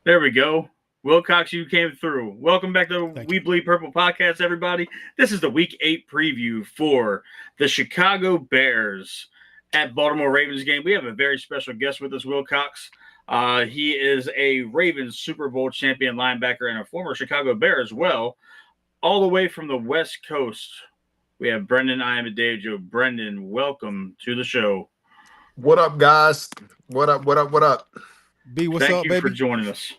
There we go. Wilcox, you came through. Welcome back to the We Bleed Purple podcast, everybody. This is the Week 8 preview for the Chicago Bears at Baltimore Ravens game. We have a very special guest with us, Wilcox. He is a Ravens Super Bowl champion linebacker and a former Chicago Bear as well. All the way from the West Coast, we have Brendon Ayanbadejo. Brendon, welcome to the show. What up, guys? What up? B, what's Thank up, you baby? for joining us.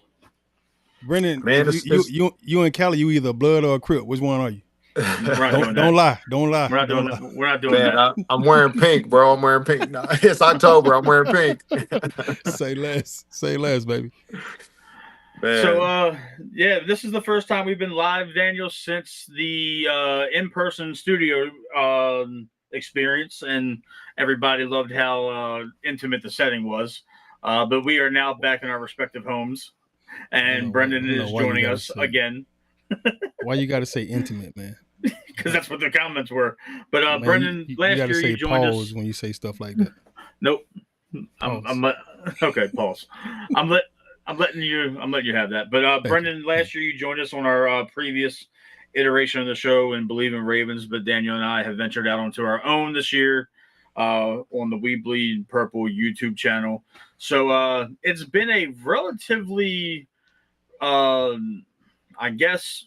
Brendon, man, you in Cali, you either a blood or a crip. Which one are you? Don't lie. We're not doing that. I'm wearing pink, bro. I'm wearing pink. No, it's October. I'm wearing pink. Say less, baby. Man. So, this is the first time we've been live, Daniel, since the in-person studio experience, and everybody loved how intimate the setting was. But we are now back in our respective homes, and Brendon is joining us again. Why you got to say intimate, man? Because that's what the comments were. But man, Brendon, last year you joined us when you say stuff like that. Nope. Okay, pause. I'm letting you have that. But Brendon, last year you joined us on our previous iteration of the show and Believe in Ravens. But Daniel and I have ventured out onto our own this year on the We Bleed Purple YouTube channel. So it's been a relatively, I guess,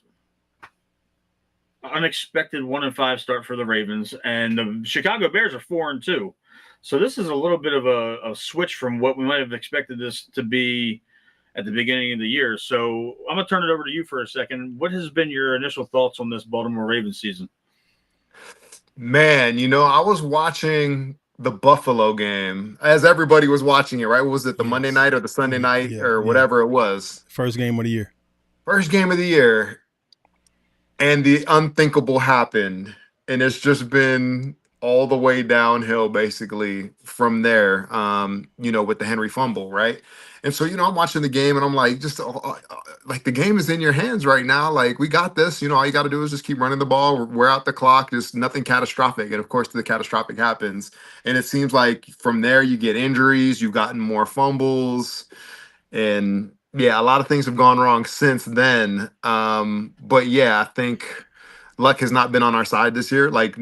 unexpected 1-5 start for the Ravens, and the Chicago Bears are 4-2. So this is a little bit of a switch from what we might have expected this to be at the beginning of the year. So I'm going to turn it over to you for a second. What has been your initial thoughts on this Baltimore Ravens season? Man, I was watching the Buffalo game as everybody was watching it, right? Was it the Monday night or the Sunday night or whatever it was? First game of the year. And the unthinkable happened. And it's just been all the way downhill basically from there, with the Henry fumble, right? And so, I'm watching the game and I'm like, like the game is in your hands right now. Like, we got this. All you got to do is just keep running the ball. We're out the clock. There's nothing catastrophic. And of course, the catastrophic happens. And it seems like from there, you get injuries. You've gotten more fumbles. And yeah, a lot of things have gone wrong since then. But yeah, I think luck has not been on our side this year. Like,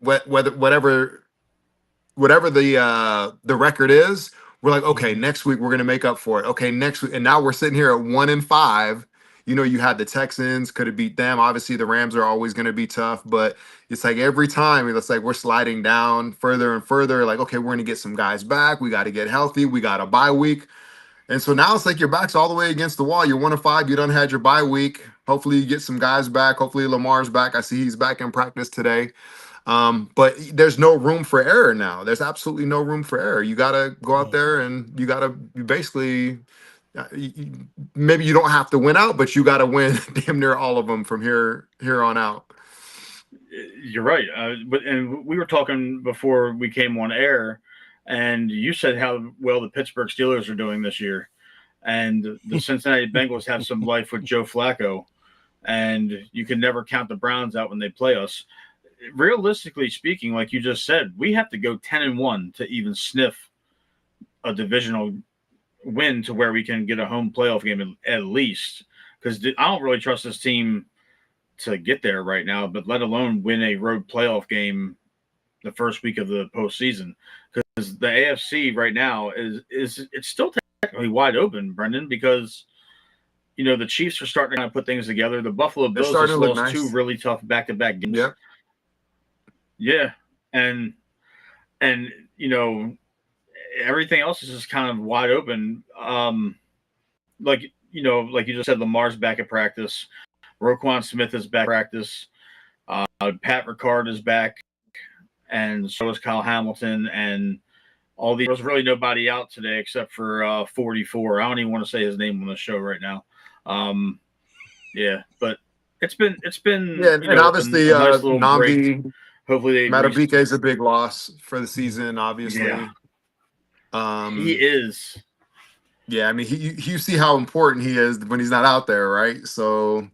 whatever the record is, we're like, okay, next week we're gonna make up for it. Okay, next week, and now we're sitting here at 1-5. You had the Texans, could have beat them. Obviously, the Rams are always gonna be tough, but it's like every time it's like we're sliding down further and further. Like, okay, we're gonna get some guys back. We got to get healthy. We got a bye week. And so now it's like your back's all the way against the wall. You're 1-5. You done had your bye week. Hopefully you get some guys back. Hopefully Lamar's back. I see he's back in practice today. But there's no room for error now. There's absolutely no room for error. You got to go out there and you basically, maybe you don't have to win out, but you got to win damn near all of them from here on out. You're right. And we were talking before we came on air, and you said how well the Pittsburgh Steelers are doing this year. And the Cincinnati Bengals have some life with Joe Flacco. And you can never count the Browns out when they play us. Realistically speaking, like you just said, we have to go 10-1 to even sniff a divisional win to where we can get a home playoff game at least. Because I don't really trust this team to get there right now, but let alone win a road playoff game the first week of the postseason. Because the AFC right now is it's still technically wide open, Brendon, because the Chiefs are starting to kind of put things together. The Buffalo Bills just lost 2 really tough back-to-back games. Yep. Yeah. And everything else is just kind of wide open. Like you just said, Lamar's back at practice. Roquan Smith is back at practice. Pat Ricard is back. And so is Kyle Hamilton, and all these. There's really nobody out today except for 44. I don't even want to say his name on the show right now. But it's been and obviously nice little Nambi, break. Hopefully, Matabike is a big loss for the season. Obviously, he is. Yeah, I mean, you see how important he is when he's not out there, right? So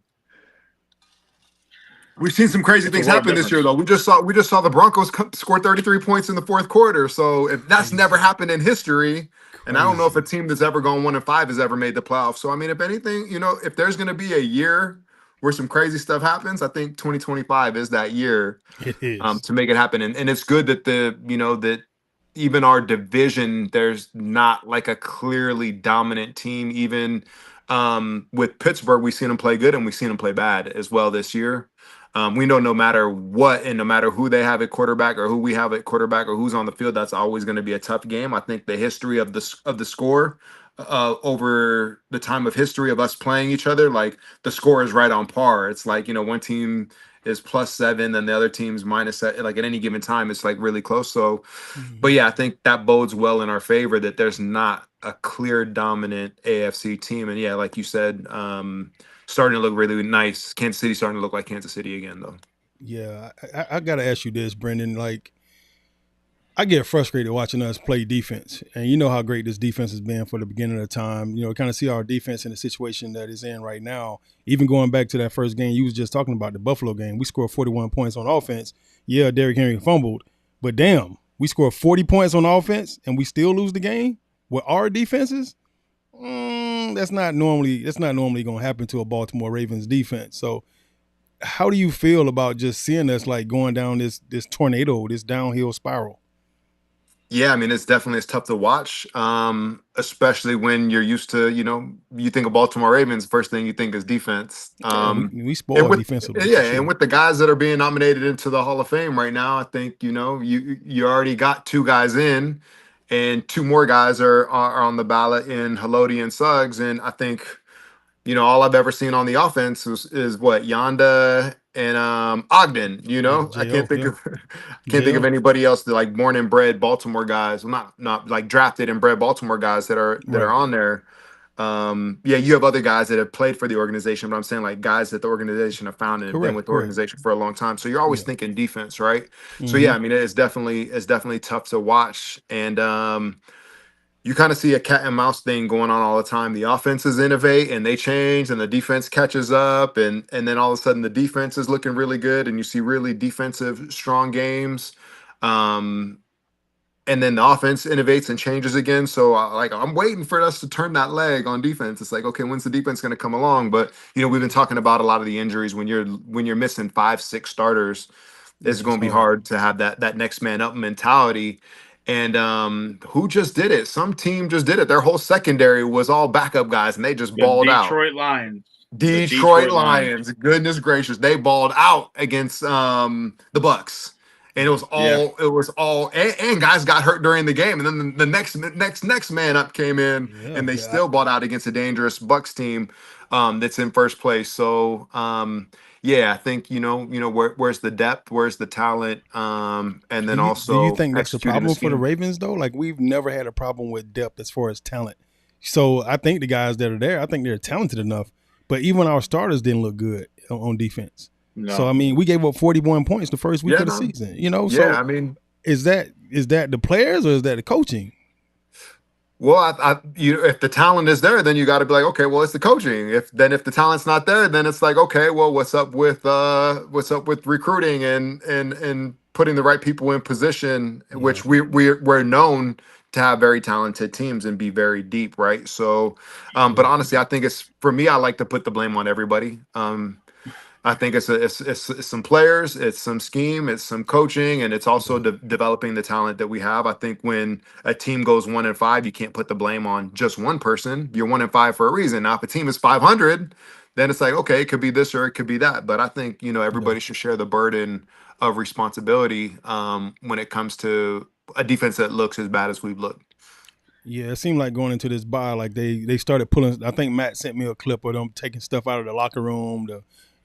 We've seen some crazy things happen this year, though. We just saw the Broncos score 33 points in the fourth quarter. So if that's never happened in history, and I don't know if a team that's ever gone 1-5 has ever made the playoffs. So I mean, if anything, if there's going to be a year where some crazy stuff happens, I think 2025 is that year. It is. To make it happen, and it's good that that even our division, there's not like a clearly dominant team. Even with Pittsburgh, we've seen them play good and we've seen them play bad as well this year. We know no matter what and no matter who they have at quarterback or who we have at quarterback or who's on the field, that's always going to be a tough game. I think the history of the score over the time of history of us playing each other, like the score is right on par. It's like, one team is +7 and the other team's -7. Like at any given time, it's like really close. So, but yeah, I think that bodes well in our favor that there's not a clear dominant AFC team. And yeah, like you said, starting to look really nice. Kansas City starting to look like Kansas City again, though. Yeah, I got to ask you this, Brendon. Like, I get frustrated watching us play defense. And you know how great this defense has been for the beginning of the time. Kind of see our defense in the situation that it's in right now. Even going back to that first game you was just talking about, the Buffalo game, we scored 41 points on offense. Yeah, Derrick Henry fumbled. But damn, we scored 40 points on offense and we still lose the game with our defenses? That's not normally going to happen to a Baltimore Ravens defense. So how do you feel about just seeing us like going down this tornado, this downhill spiral? Yeah, I mean, it's tough to watch, especially when you're used to, you think of Baltimore Ravens, first thing you think is defense. We spoil defensively. Yeah, and with the guys that are being nominated into the Hall of Fame right now, I think, you already got 2 guys in, and 2 more guys are on the ballot in Haloti and Suggs. And I think, all I've ever seen on the offense is what, Yonda and Ogden. I can't think of anybody else that like born and bred Baltimore guys. Well, not like drafted and bred Baltimore guys that are on there. Yeah, you have other guys that have played for the organization, but I'm saying like guys that the organization have found and have been with the organization for a long time. So you're always thinking defense, right? So yeah, I mean, it's definitely tough to watch. And you kind of see a cat and mouse thing going on all the time. The offenses innovate and they change and the defense catches up. And then all of a sudden the defense is looking really good and you see really defensive, strong games. And then the offense innovates and changes again. So I'm waiting for us to turn that leg on defense. It's like, okay, when's the defense going to come along? But, we've been talking about a lot of the injuries when you're missing 5-6 starters. It's going to be hard to have that next man up mentality. And who just did it? Some team just did it. Their whole secondary was all backup guys, and they just balled out. Detroit Lions. Goodness gracious, they balled out against the Bucks, and it was all. And guys got hurt during the game, and then the next man up came in, and they still balled out against a dangerous Bucks team that's in first place. So. Yeah, I think where's the depth, where's the talent, and then also. Do you think that's the problem for the Ravens though? Like we've never had a problem with depth as far as talent. So I think the guys that are there, I think they're talented enough. But even our starters didn't look good on defense. No. So I mean, we gave up 41 points the first week of the season. So I mean, is that the players or is that the coaching? Well, if the talent is there, then you got to be like, okay, well, it's the coaching. If the talent's not there, then it's like, okay, well, what's up with recruiting and putting the right people in position, which we're known to have very talented teams and be very deep, right? So, but honestly, I think for me, I like to put the blame on everybody. I think it's some players, it's some scheme, it's some coaching, and it's also developing the talent that we have. I think when a team goes 1-5, you can't put the blame on just one person. You're 1-5 for a reason. Now, if a team is 500, then it's like, okay, it could be this or it could be that. But I think everybody should share the burden of responsibility when it comes to a defense that looks as bad as we've looked. Yeah, it seemed like going into this bye, like they started pulling. I think Matt sent me a clip of them taking stuff out of the locker room,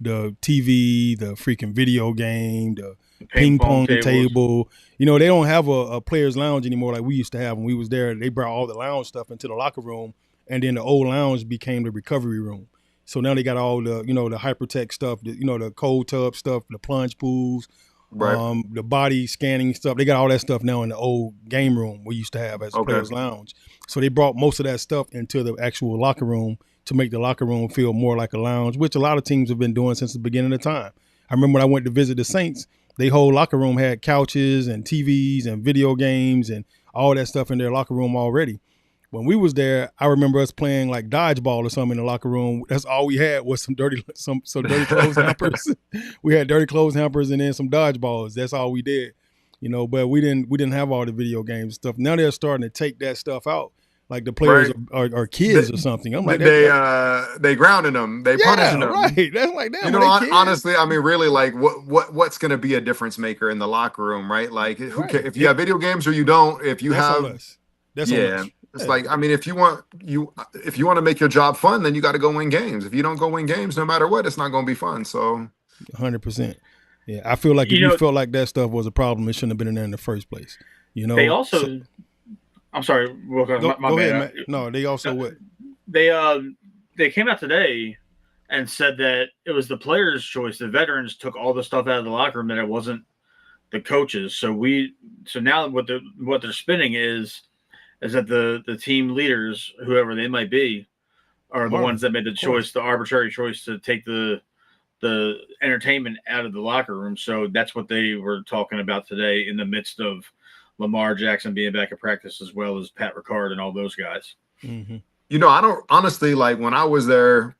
the TV, the freaking video game, the ping pong table. They don't have a player's lounge anymore like we used to have when we was there. They brought all the lounge stuff into the locker room, and then the old lounge became the recovery room. So now they got all the, the hypertech stuff, the cold tub stuff, the plunge pools, right. The body scanning stuff. They got all that stuff now in the old game room we used to have as a player's lounge. So they brought most of that stuff into the actual locker room to make the locker room feel more like a lounge, which a lot of teams have been doing since the beginning of time. I remember when I went to visit the Saints, they whole locker room had couches and TVs and video games and all that stuff in their locker room already. When we was there, I remember us playing like dodgeball or something in the locker room. That's all we had was some dirty clothes hampers. We had dirty clothes hampers and then some dodgeballs. That's all we did, But we didn't have all the video games stuff. Now they're starting to take that stuff out, like the players are kids or something. I'm like, they grounding them, they punishing them. Right? That's like that. Honestly, I mean, really, like what's going to be a difference maker in the locker room, right? Like, who cares if you have video games or you don't? If you have, that's on us. It's like, I mean, if you want to make your job fun, then you got to go win games. If you don't go win games, no matter what, it's not going to be fun. So, 100%. Yeah, I feel like if you felt like that stuff was a problem, it shouldn't have been in there in the first place. They also, I'm sorry, my go ahead, Matt. No, they also what? They came out today and said that it was the players' choice. The veterans took all the stuff out of the locker room, that it wasn't the coaches. So now what they're spinning is that the team leaders, whoever they might be, are the ones that made the choice, the arbitrary choice to take the entertainment out of the locker room. So that's what they were talking about today in the midst of Lamar Jackson being back at practice, as well as Pat Ricard and all those guys. Mm-hmm. I don't honestly, like, when I was there,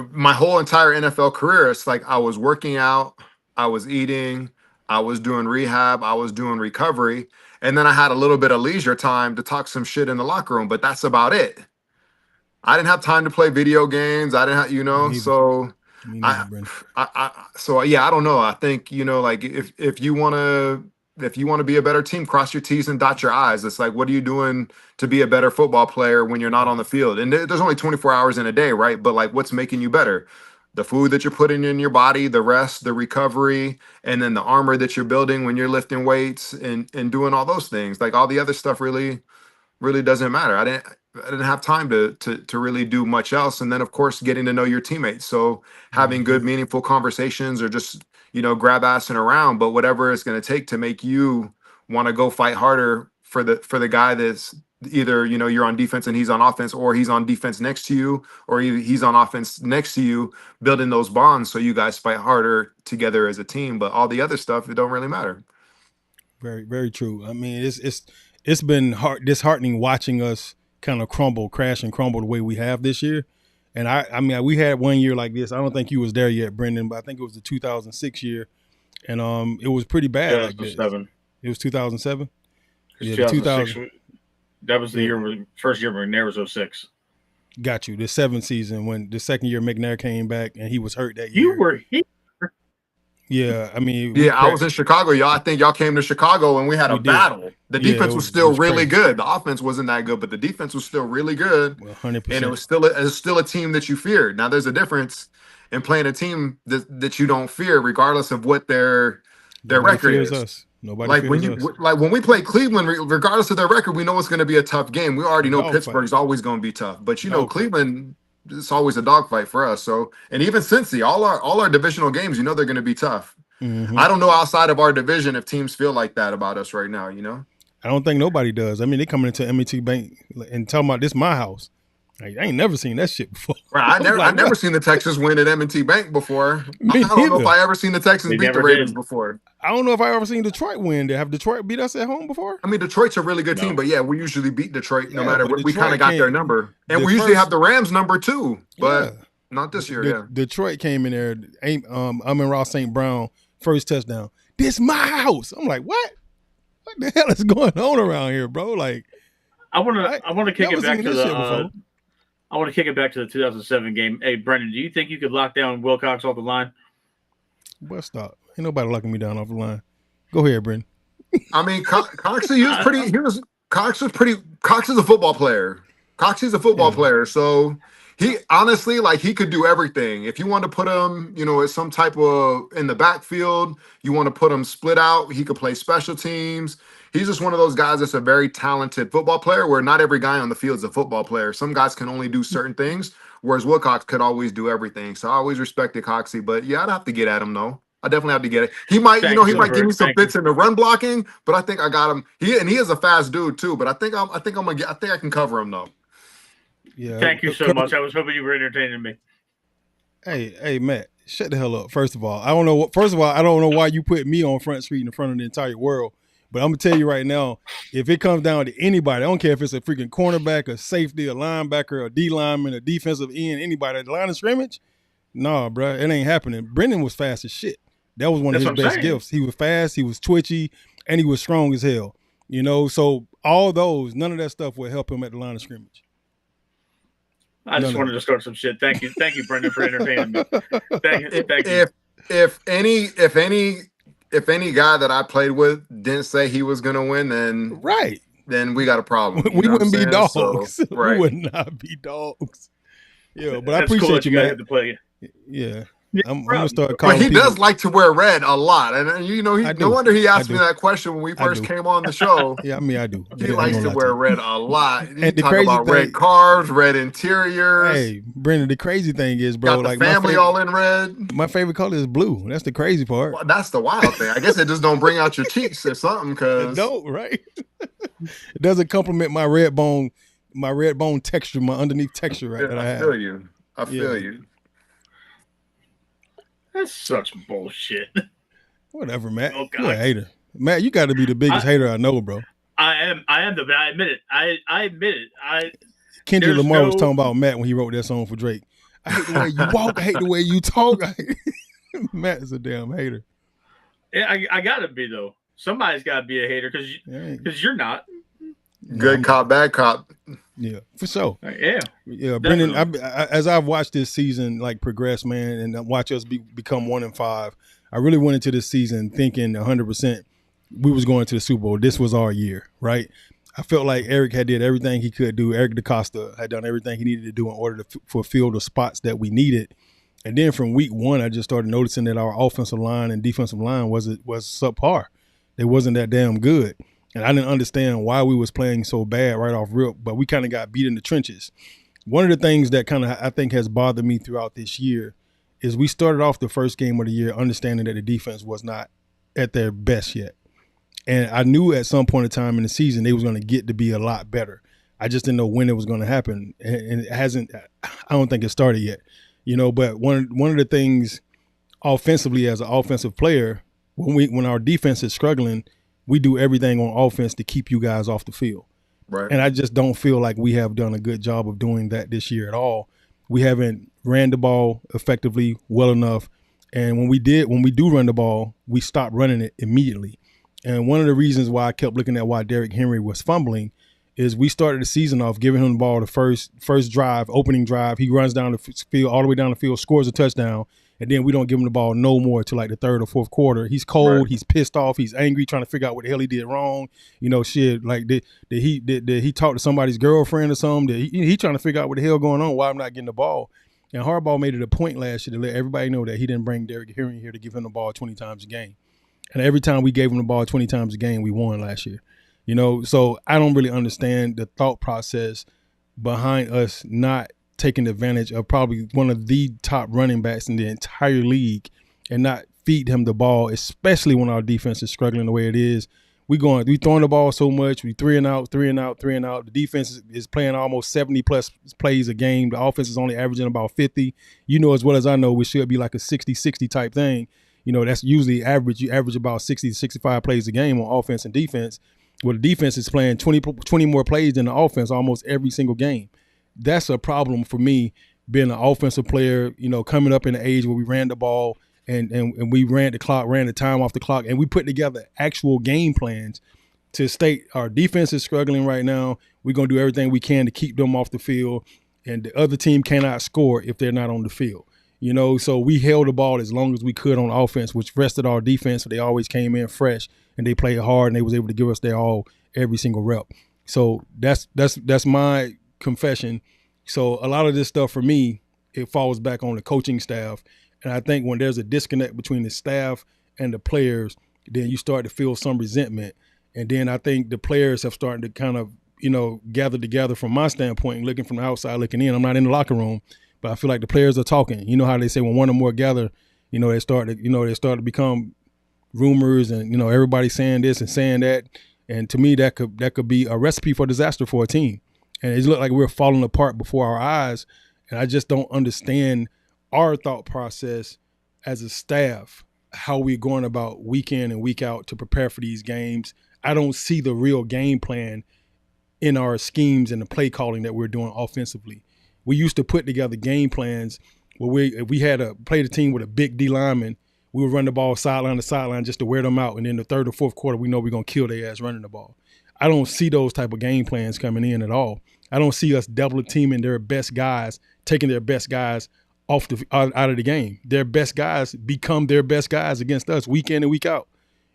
my whole entire NFL career, it's like I was working out, I was eating, I was doing rehab, I was doing recovery. And then I had a little bit of leisure time to talk some shit in the locker room, but that's about it. I didn't have time to play video games. I didn't have, so I don't know. I think, like if you want to be a better team, cross your T's and dot your I's. It's like, what are you doing to be a better football player when you're not on the field? And there's only 24 hours in a day, right? But like, what's making you better? The food that you're putting in your body, the rest, the recovery, and then the armor that you're building when you're lifting weights and doing all those things. Like, all the other stuff really doesn't matter. I didn't have time to really do much else. And then, of course, getting to know your teammates. So having good, meaningful conversations, or just, grab assing around, but whatever it's going to take to make you want to go fight harder for the guy that's either, you're on defense and he's on offense, or he's on defense next to you, or he's on offense next to you, building those bonds so you guys fight harder together as a team. But all the other stuff, it don't really matter. Very, very true. I mean, it's been disheartening watching us kind of crash and crumble the way we have this year. And I mean, we had one year like this. I don't think you was there yet, Brendon, but I think it was the 2006 year. And it was pretty bad. Yeah, like this. It was 2007? Yeah, 2000. That was the first year McNair was 06. Got you. The 7th season, when the second year McNair came back and he was hurt that year. You were here. Yeah, I mean. Yeah, I was in Chicago. I think y'all came to Chicago and we had a battle. The defense was still really good. The offense wasn't that good, but the defense was still really good. 100%. And it was still a team that you feared. Now, there's a difference in playing a team that you don't fear, regardless of what their record is. Us. Nobody like when we play Cleveland, regardless of their record, we know it's going to be a tough game. We already know Pittsburgh's always going to be tough, but Cleveland, it's always a dogfight for us. So, and even Cincy, all our divisional games, they're going to be tough. Mm-hmm. I don't know outside of our division if teams feel like that about us right now. I don't think nobody does. I mean, they coming into M&T Bank and talking about this my house. Like, I ain't never seen that shit before. Right, I've never seen the Texans win at M&T Bank before. I don't know if I ever seen the Texans beat the Ravens before. I don't know if I ever seen Detroit win. Have Detroit beat us at home before? I mean, Detroit's a really good team, but yeah, we usually beat Detroit no matter what. We kind of got their number. And we usually have the Rams number too, but not this year. Detroit came in there. Amon-Ra St. Brown, first touchdown. This my house. I'm like, what? What the hell is going on around here, bro? Like, I want to kick it back to the. I want to kick it back to the 2007 game. Hey, Brendon, do you think you could lock down Wilcox off the line? Well, stop. Ain't nobody locking me down off the line. Go ahead, Brendon. I mean, Cox is a football player. Cox is a football player. So he honestly, he could do everything. If you want to put him, as some type of in the backfield, you want to put him split out, he could play special teams. He's just one of those guys that's a very talented football player, where not every guy on the field is a football player. Some guys can only do certain things, whereas Wilcox could always do everything. So I always respected Coxie, but yeah, I'd have to get at him though. I definitely have to get it. He might, he might give me some fits in the run blocking, but I think I got him. He is a fast dude too, but I think I can cover him though. Yeah. Thank you so much. I was hoping you were entertaining me. Hey, Matt, Shut the hell up. First of all, I don't know. First of all, I don't know why you put me on Front Street in front of the entire world. But I'm gonna tell you right now, if it comes down to anybody, I don't care if it's a freaking cornerback, a safety, a linebacker, a D lineman, a defensive end, anybody at the line of scrimmage, nah, bro, it ain't happening. Brendon was fast as shit. That was one of his best gifts. He was fast, he was twitchy, and he was strong as hell. You know, so all those, none of that stuff would help him at the line of scrimmage. I just wanted to start some shit. Thank you, Brendon, for entertaining me. Thank you. If any guy that I played with didn't say he was gonna win, then we got a problem. We wouldn't be dogs. So, right. We would not be dogs. Yeah, but That's I appreciate cool you, man. Had to play. Yeah. I'm gonna start calling. But he people. does like to wear red a lot, and you know, no wonder he asked me that question when we first came on the show. Yeah, I mean, I do. He likes to wear red a lot. And talk about red cars, red interiors. Hey, Brendon, the crazy thing is, bro, got the family all in red. My favorite color is blue. That's the crazy part. Well, that's the wild thing. I guess it just don't bring out your cheeks or something, because it don't, right? It doesn't complement my red bone texture, my underneath texture, right? That I have. I feel you. That's such bullshit. Whatever, Matt. Oh, you're a hater. Matt, you got to be the biggest hater I know, bro. I am, but I admit it. I admit it. Kendrick Lamar was talking about Matt when he wrote that song for Drake. I hate the way you walk. I hate the way you talk. Matt is a damn hater. Yeah, I got to be, though. Somebody's got to be a hater because you're not. Good cop, bad cop. Yeah, for sure. Yeah, Brendon. As I've watched this season progress, man, and watch us become 1-5, I really went into this season thinking 100% we was going to the Super Bowl. This was our year, right? I felt like Eric had did everything he could do. Eric DeCosta had done everything he needed to do in order to fulfill the spots that we needed. And then from week one, I just started noticing that our offensive line and defensive line was subpar. They wasn't that damn good. And I didn't understand why we was playing so bad right off rip, but we kind of got beat in the trenches. One of the things that kind of I think has bothered me throughout this year is we started off the first game of the year understanding that the defense was not at their best yet. And I knew at some point in time in the season they was going to get to be a lot better. I just didn't know when it was going to happen. And it hasn't, I don't think it started yet. You know, but one of the things offensively as an offensive player, when our defense is struggling, we do everything on offense to keep you guys off the field. Right. And I just don't feel like we have done a good job of doing that this year at all. We haven't ran the ball effectively well enough. And when we do run the ball, we stop running it immediately. And one of the reasons why I kept looking at why Derrick Henry was fumbling is we started the season off giving him the ball the first drive, opening drive. He runs down the field, all the way down the field, scores a touchdown. And then we don't give him the ball no more till like the third or fourth quarter. He's cold. Right. He's pissed off. He's angry, trying to figure out what the hell he did wrong. You know, shit. Like did he talk to somebody's girlfriend or something? He trying to figure out what the hell going on? Why I'm not getting the ball? And Harbaugh made it a point last year to let everybody know that he didn't bring Derrick Henry here to give him the ball 20 times a game. And every time we gave him the ball 20 times a game, we won last year. You know, so I don't really understand the thought process behind us not taking advantage of probably one of the top running backs in the entire league and not feed him the ball, especially when our defense is struggling the way it is. We throwing the ball so much. We 3 and out. The defense is playing almost 70 plus plays a game. The offense is only averaging about 50. You know as well as I know we should be like a 60-60 type thing. You know, that's usually average. You average about 60 to 65 plays a game on offense and defense. Well, the defense is playing 20 more plays than the offense almost every single game. That's a problem for me being an offensive player, you know, coming up in the age where we ran the ball and we ran the clock, ran the time off the clock, and we put together actual game plans to state our defense is struggling right now. We're going to do everything we can to keep them off the field, and the other team cannot score if they're not on the field. You know, so we held the ball as long as we could on offense, which rested our defense. So they always came in fresh and they played hard and they was able to give us their all every single rep. So that's my confession. So a lot of this stuff for me, it falls back on the coaching staff. And I think when there's a disconnect between the staff and the players, then you start to feel some resentment. And then I think the players have started to kind of, you know, gather together from my standpoint, looking from the outside, looking in. I'm not in the locker room. But I feel like the players are talking. You know how they say when one or more gather, you know, they start to become rumors and, you know, everybody saying this and saying that. And to me, that could be a recipe for disaster for a team. And it looks like we're falling apart before our eyes. And I just don't understand our thought process as a staff, how we're going about week in and week out to prepare for these games. I don't see the real game plan in our schemes and the play calling that we're doing offensively. We used to put together game plans where if we had to play the team with a big D lineman, we would run the ball sideline to sideline just to wear them out. And then the third or fourth quarter, we know we're going to kill their ass running the ball. I don't see those type of game plans coming in at all. I don't see us double teaming their best guys, taking their best guys out of the game. Their best guys become their best guys against us week in and week out.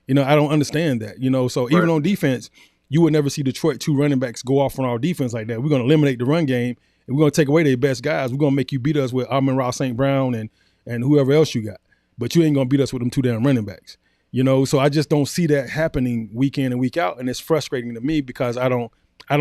I don't understand that. So even on defense, you would never see Detroit 2 running backs go off on our defense like that. We're going to eliminate the run game, and we're going to take away their best guys. We're going to make you beat us with Amon-Ra St. Brown and whoever else you got. But you ain't going to beat us with them 2 damn running backs. So I just don't see that happening week in and week out, and it's frustrating to me because I don't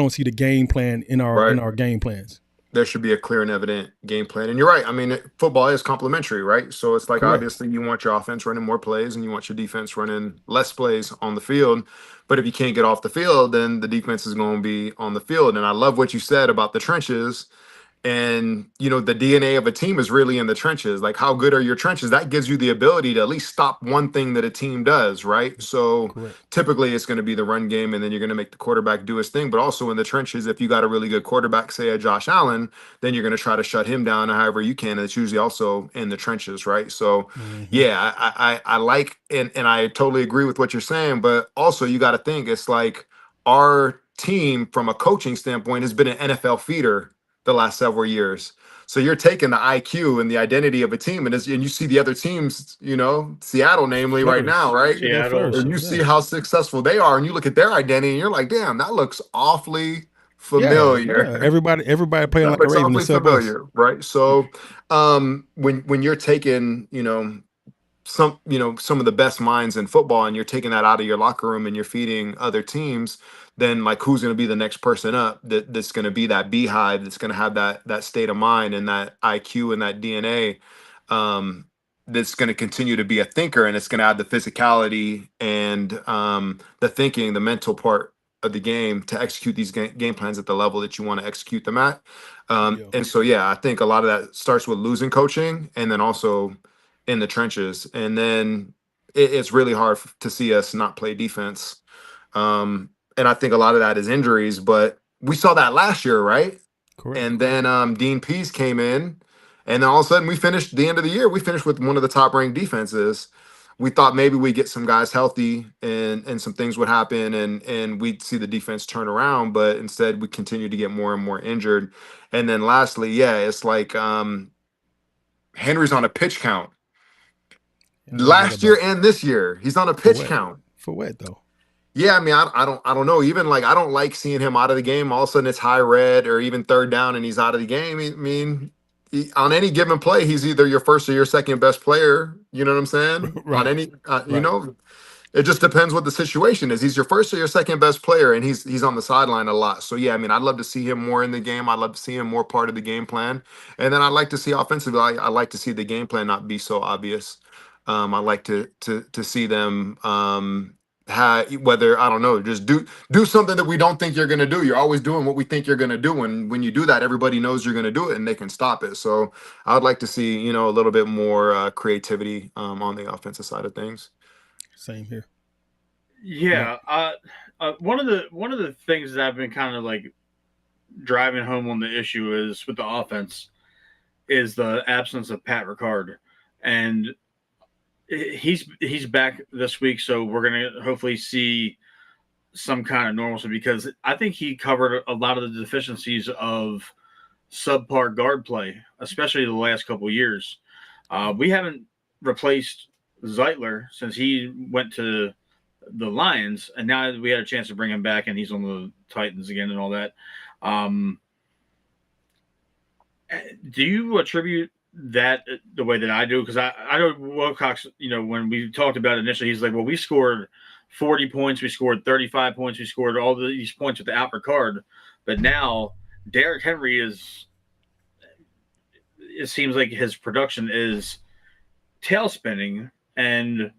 see the game plan in our game plans. There should be a clear and evident game plan. And you're right. I mean, football is complementary, right? So it's like, Correct. Obviously you want your offense running more plays and you want your defense running less plays on the field. But if you can't get off the field, then the defense is going to be on the field. And I love what you said about the trenches. And, the DNA of a team is really in the trenches. Like, how good are your trenches? That gives you the ability to at least stop one thing that a team does, right? So Correct. Typically it's going to be the run game, and then you're going to make the quarterback do his thing. But also in the trenches, if you got a really good quarterback, say a Josh Allen, then you're going to try to shut him down however you can. And it's usually also in the trenches, right? So, yeah, I like, and I totally agree with what you're saying. But also you got to think, it's like our team from a coaching standpoint has been an NFL feeder the last several years. So you're taking the IQ and the identity of a team, and you see the other teams, Seattle, namely right now, right? Seattle. And you see how successful they are, and you look at their identity, and you're like, damn, that looks awfully familiar. Yeah. Everybody playing like a Raven awfully except familiar, us. right? So, when you're taking, some of the best minds in football, and you're taking that out of your locker room and you're feeding other teams, then like, who's going to be the next person up that's going to be that beehive that's going to have that state of mind and that IQ and that DNA, that's going to continue to be a thinker, and it's going to add the physicality and the thinking, the mental part of the game to execute these game plans at the level that you want to execute them at. And so, yeah, I think a lot of that starts with losing coaching, and then also in the trenches. And then it's really hard to see us not play defense. And I think a lot of that is injuries, but we saw that last year, right? Correct. And then Dean Pease came in, and then all of a sudden we finished the end of the year. We finished with one of the top ranked defenses. We thought maybe we'd get some guys healthy and some things would happen and we'd see the defense turn around, but instead we continue to get more and more injured. And then lastly, yeah, it's like Henry's on a pitch count. Last year and this year, he's on a pitch count. For what though? Yeah, I mean, I don't know. Even like, I don't like seeing him out of the game. All of a sudden, it's high red or even third down, and he's out of the game. I mean, on any given play, he's either your first or your second best player. You know what I'm saying? Right. On any, it just depends what the situation is. He's your first or your second best player, and he's on the sideline a lot. So yeah, I mean, I'd love to see him more in the game. I'd love to see him more part of the game plan, and then I'd like to see offensively. I like to see the game plan not be so obvious. I like to see them. Whether, I don't know, just do something that we don't think you're going to do. You're always doing what we think you're going to do, and when you do that, everybody knows you're going to do it and they can stop it. So I would like to see a little bit more creativity on the offensive side of things. Same here. Yeah, one of the things that I've been kind of like driving home on the issue is with the offense is the absence of Pat Ricard, and he's back this week, so we're gonna hopefully see some kind of normalcy, because I think he covered a lot of the deficiencies of subpar guard play, especially the last couple of years. We haven't replaced Zeitler since he went to the Lions, and now we had a chance to bring him back, and he's on the Titans again and all that. Do you attribute that the way that I do? Because I know Wilcox, when we talked about it initially, he's like, well, we scored 40 points, we scored 35 points, we scored all these points with the Albert card, but now Derrick Henry it seems like his production is tail spinning, and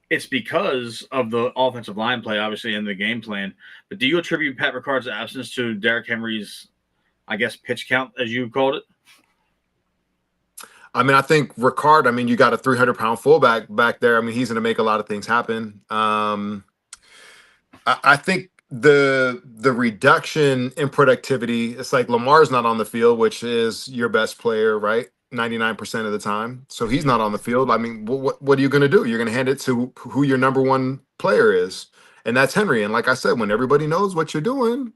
it's because of the offensive line play, obviously, and the game plan. But do you attribute Pat Ricard's absence to Derrick Henry's, I guess, pitch count, as you called it? I mean, I think Ricard, I mean, you got a 300-pound fullback back there. I mean, he's going to make a lot of things happen. I think the reduction in productivity, it's like Lamar's not on the field, which is your best player, right? 99% of the time. So he's not on the field. I mean, what are you going to do? You're going to hand it to who your number one player is, and that's Henry. And like I said, when everybody knows what you're doing,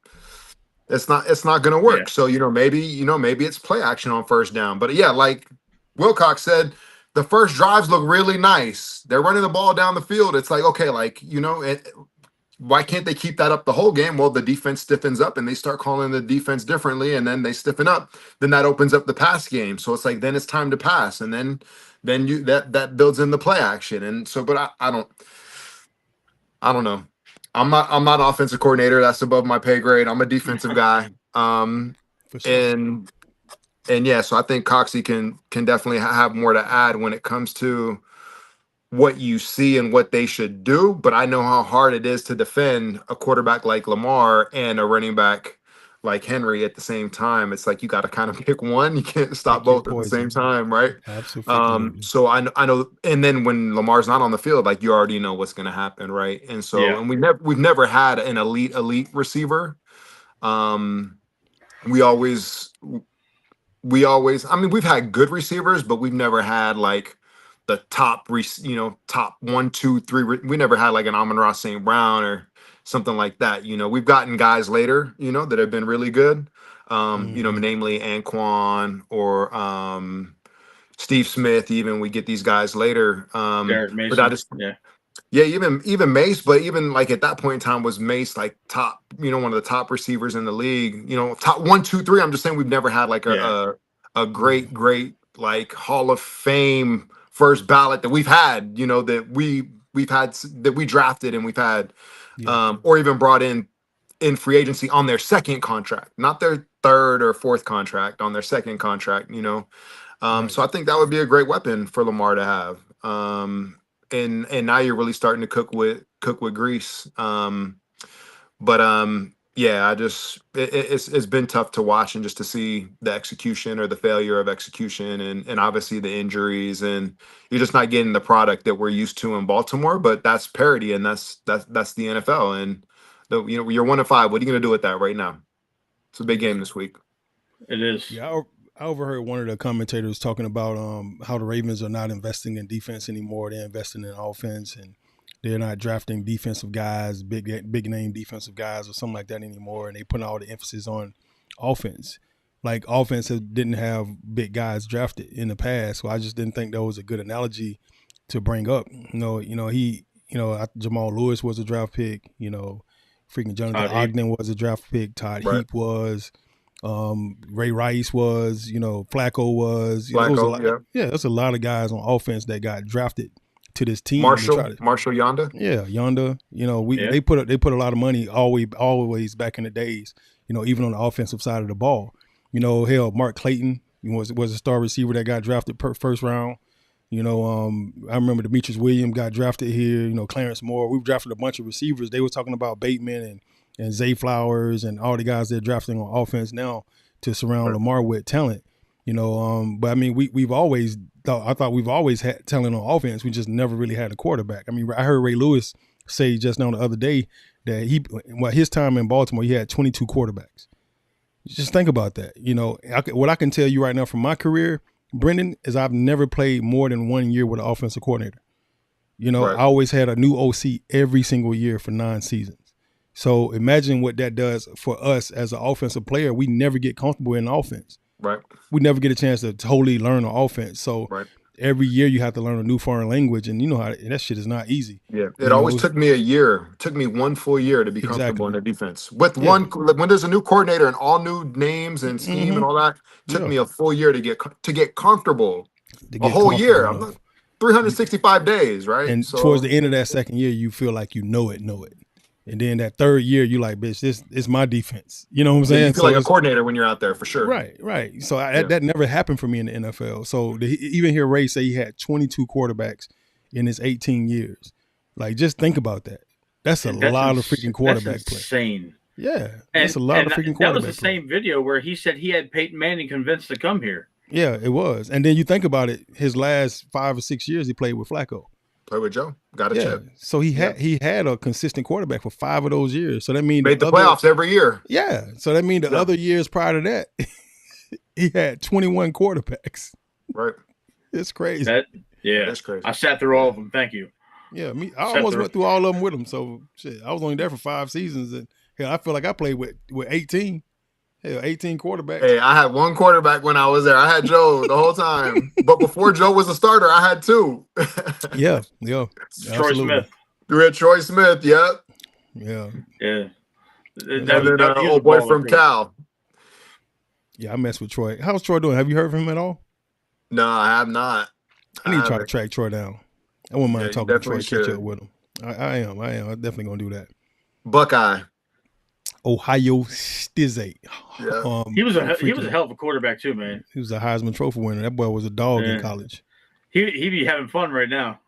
it's not going to work. Yeah. So, maybe it's play action on first down. But yeah, like Wilcox said, the first drives look really nice. They're running the ball down the field. It's like, okay, like, why can't they keep that up the whole game? Well, the defense stiffens up and they start calling the defense differently, and then they stiffen up. Then that opens up the pass game. So it's like, then it's time to pass. And then you that builds in the play action. And so, but I don't know. I'm not offensive coordinator. That's above my pay grade. I'm a defensive guy. For sure. And yeah, so I think Coxie can definitely have more to add when it comes to what you see and what they should do. But I know how hard it is to defend a quarterback like Lamar and a running back like Henry at the same time. It's like you got to kind of pick one. You can't stop Pick your both at the poison. same time, right? Absolutely. So I know, and then when Lamar's not on the field, like you already know what's going to happen, right? And so, Yeah. and we've never had an elite receiver. We always, I mean, we've had good receivers, but we've never had like the top 1, 2, 3. We never had like an Amon-Ra St. Brown or something like that. We've gotten guys later, that have been really good. Namely Anquan or Steve Smith. Even we get these guys later. Derek Mason. But I just, yeah, even Mace, but even like at that point in time, was Mace like top, one of the top receivers in the league, top 1, 2, 3. I'm just saying we've never had like a great like Hall of Fame first ballot that we've had, that we've had, that we drafted and we've had, or even brought in free agency on their second contract, not their third or fourth contract, on their second contract, So I think that would be a great weapon for Lamar to have. And now you're really starting to cook with grease. Yeah, it's been tough to watch and just to see the execution or the failure of execution, and obviously the injuries, and you're just not getting the product that we're used to in Baltimore. But that's parity, and that's the NFL. And you're 1-5. What are you going to do with that right now? It's a big game this week. It is. Yeah, I overheard one of the commentators talking about how the Ravens are not investing in defense anymore. They're investing in offense, and they're not drafting defensive guys, big name defensive guys or something like that anymore. And they put all the emphasis on offense. Like offense didn't have big guys drafted in the past. So I just didn't think that was a good analogy to bring up. Jamal Lewis was a draft pick, freaking Jonathan Ogden was a draft pick. Todd Heap was, Ray Rice was, Flacco was. There's a lot of guys on offense that got drafted to this team. Marshall Yonda. Yeah, Yonda. They put a lot of money always back in the days, even on the offensive side of the ball. Hell, Mark Clayton was a star receiver that got drafted first round. I remember Demetrius Williams got drafted here, Clarence Moore. We've drafted a bunch of receivers. They were talking about Bateman and Zay Flowers and all the guys they're drafting on offense now to surround Lamar with talent. But I mean, we've always had talent on offense. We just never really had a quarterback. I mean, I heard Ray Lewis say just now the other day that his time in Baltimore, he had 22 quarterbacks. Just think about that. What I can tell you right now from my career, Brendon, is I've never played more than 1 year with an offensive coordinator. I always had a new OC every single year for 9 seasons. So imagine what that does for us as an offensive player. We never get comfortable in offense. Right. We never get a chance to totally learn an offense. So every year you have to learn a new foreign language, and that shit is not easy. Yeah. It always took me a year. It took me 1 full year to be comfortable in the defense. When there's a new coordinator and all new names and scheme and all that, it took me a full year to get comfortable. A whole year. I'm not 365 days, right? And towards the end of that second year, you feel like you know it. And then that third year, you like, bitch, this is my defense. You know what I'm saying? You feel like a coordinator when you're out there, for sure. Right. So that never happened for me in the NFL. So even hear Ray say he had 22 quarterbacks in his 18 years. Like, just think about that. That's a lot of freaking quarterback play. Insane. Yeah, that's a lot of freaking quarterback play. That was the same video where he said he had Peyton Manning convinced to come here. Yeah, it was. And then you think about it, his last 5 or 6 years he played with Flacco. Play with Joe. Got a chip. So he had a consistent quarterback for 5 of those years. So that means made the playoffs every year. Yeah. So that means the other years prior to that, he had 21 quarterbacks. Right. It's crazy. That's crazy. I sat through all of them. Thank you. Yeah, I almost went through all of them with him. So shit, I was only there for 5 seasons, and hell, I feel like I played with 18. Hell, 18 quarterbacks. Hey, I had 1 quarterback when I was there. I had Joe the whole time. But before Joe was a starter, I had 2. Yeah. Troy Smith. You had Troy Smith, yep. Yeah. And then old boy from Cal. Yeah, I messed with Troy. How's Troy doing? Have you heard from him at all? No, I have not. I need to try to track Troy down. I wouldn't mind talking to Troy, catch up with him. I am. I'm definitely going to do that. Buckeye. Ohio State. Yeah. He was a hell of a quarterback too, man. He was a Heisman Trophy winner. That boy was a dog in college. He be having fun right now.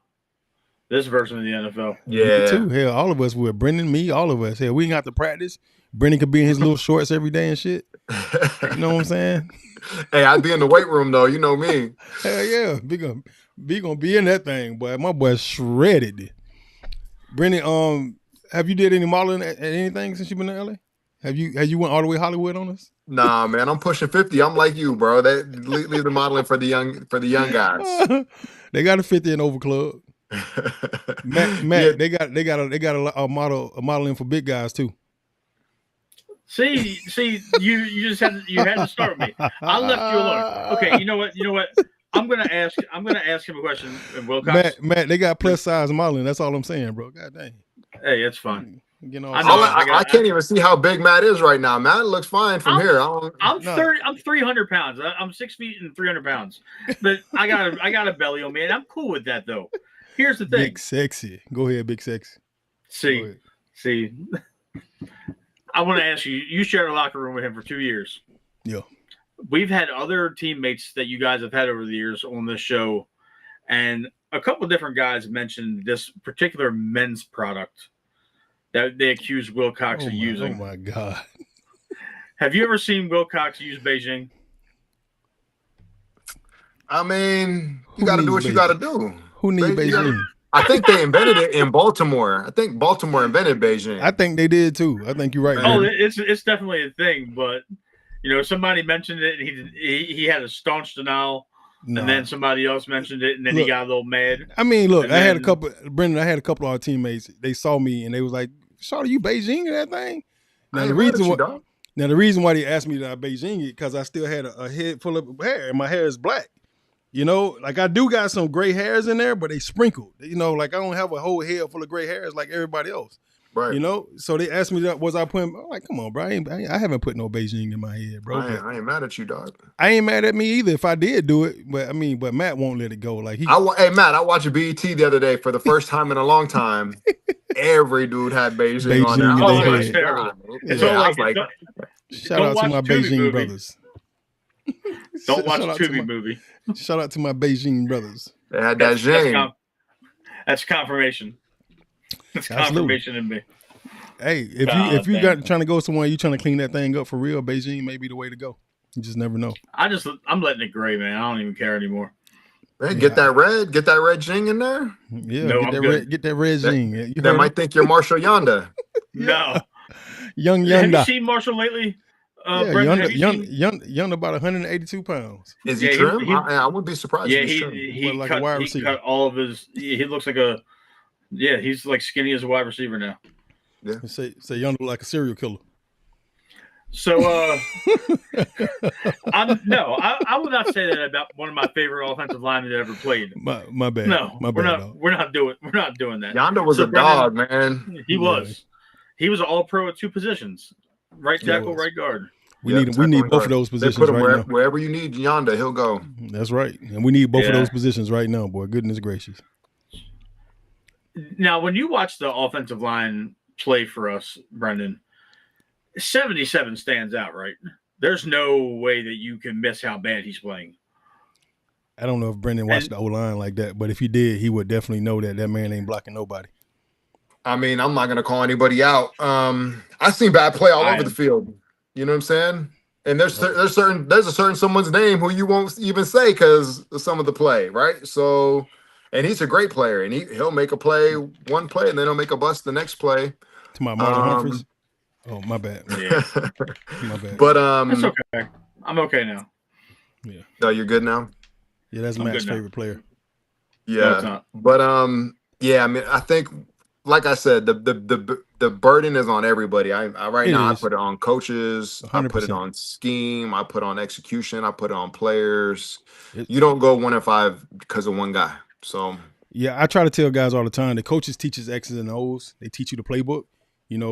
This version of the NFL. Yeah. Me too. Hell, all of us were. Brendan, me, all of us. Hell, we ain't got to practice. Brendan could be in his little shorts every day and shit. You know what I'm saying? Hey, I'd be in the weight room though. You know me. Hell yeah. Be gonna be in that thing, boy. My boy shredded. Brendan, have you did any modeling at anything since you've been in LA? Have you went all the way Hollywood on us? Nah, man, I'm pushing 50. I'm like you, bro. They leave the modeling for the young guys. They got a 50 and over club. Matt, yeah. they got a modeling for big guys too. See, you just had to start me. I left you alone. Okay, you know what? I'm gonna ask him a question. Wilcox. Matt, they got plus size modeling. That's all I'm saying, bro. God dang. Hey, it's fine. You know, I can't even see how big Matt is right now. Matt looks fine from here. I'm 300 pounds. I'm 6 feet and 300 pounds. But I got a belly on me, and I'm cool with that though. Here's the thing. Big sexy. Go ahead, big sexy. See. I want to ask you. You shared a locker room with him for 2 years. Yeah. We've had other teammates that you guys have had over the years on this show, and a couple of different guys mentioned this particular men's product that they accused Wilcox of using. Oh my God. Have you ever seen Wilcox use Beijing? I mean, you got to do what you got to do. Who needs Beijing? I think they invented it in Baltimore. I think Baltimore invented Beijing. I think they did too. I think you're right. Oh, it's definitely a thing, but somebody mentioned it, and he had a staunch denial. And then somebody else mentioned it, and then he got a little mad. I mean, look, Brendan, I had a couple of our teammates. They saw me, and they was like, "Shawty, you Beijing in that thing?" Now the reason why they asked me that I Beijing it because I still had a head full of hair, and my hair is black. You know, like I do got some gray hairs in there, but they sprinkled. You know, like I don't have a whole head full of gray hairs like everybody else. Right. You know, so they asked me that was I putting. I'm like, come on, bro. I haven't put no Beijing in my head, bro. I ain't mad at you, dog. I ain't mad at me either if I did do it, but Matt won't let it go. Like hey Matt, I watched a BET the other day for the first time in a long time. Every dude had Beijing on there. Oh, it's terrible. Shout out to my Beijing brothers. Don't watch the Tubi movie. Shout out to my Beijing brothers. They had that Zhang. That's confirmation. It's confirmation in me. Hey, if you got trying to go somewhere, you trying to clean that thing up for real, Beijing may be the way to go. You just never know. I'm letting it gray, man. I don't even care anymore. Man, get that red Zing in there. Yeah, no, get that red Zing. They might think you're Marshall Yonda. No, Young Yonda. Have you seen Marshall lately? Yonda about 182 pounds. Is he trim? I wouldn't be surprised. Yeah, he like a wide receiver. Cut all of his. He looks like a. Yeah, he's like skinny as a wide receiver now. Yeah. Say Yonda like a serial killer. So I would not say that about one of my favorite offensive linemen that ever played. My bad. No, we're not doing that. Yonda was a dog, man. He was. He was an all-pro at 2 positions. Right tackle, right guard. We need both of those positions put him right now. Wherever you need Yonda, he'll go. That's right. And we need both of those positions right now, boy. Goodness gracious. Now, when you watch the offensive line play for us, Brendan, 77 stands out, right? There's no way that you can miss how bad he's playing. I don't know if Brendan watched the O-line like that, but if he did, he would definitely know that man ain't blocking nobody. I mean, I'm not going to call anybody out. I've seen bad play all over the field. You know what I'm saying? And there's a certain someone's name who you won't even say because of some of the play, right? So, and he's a great player, and he'll make a play one play, and then he'll make a bust the next play. To my Marlon Humphreys. Oh, my bad. Yeah, My bad. But that's okay. I'm okay now. Yeah. No, you're good now. Yeah, that's I'm Matt's good now. favorite player. Yeah, No, it's not. but yeah, I mean, I think, like I said, the burden is on everybody. I right It now I is. put it on coaches, I put it 100%. on scheme, I put on execution, I put it on players. It- You don't go 1-5 because of one guy. So Yeah, I try to tell guys all the time, the coaches teaches X's and O's. They teach you the playbook,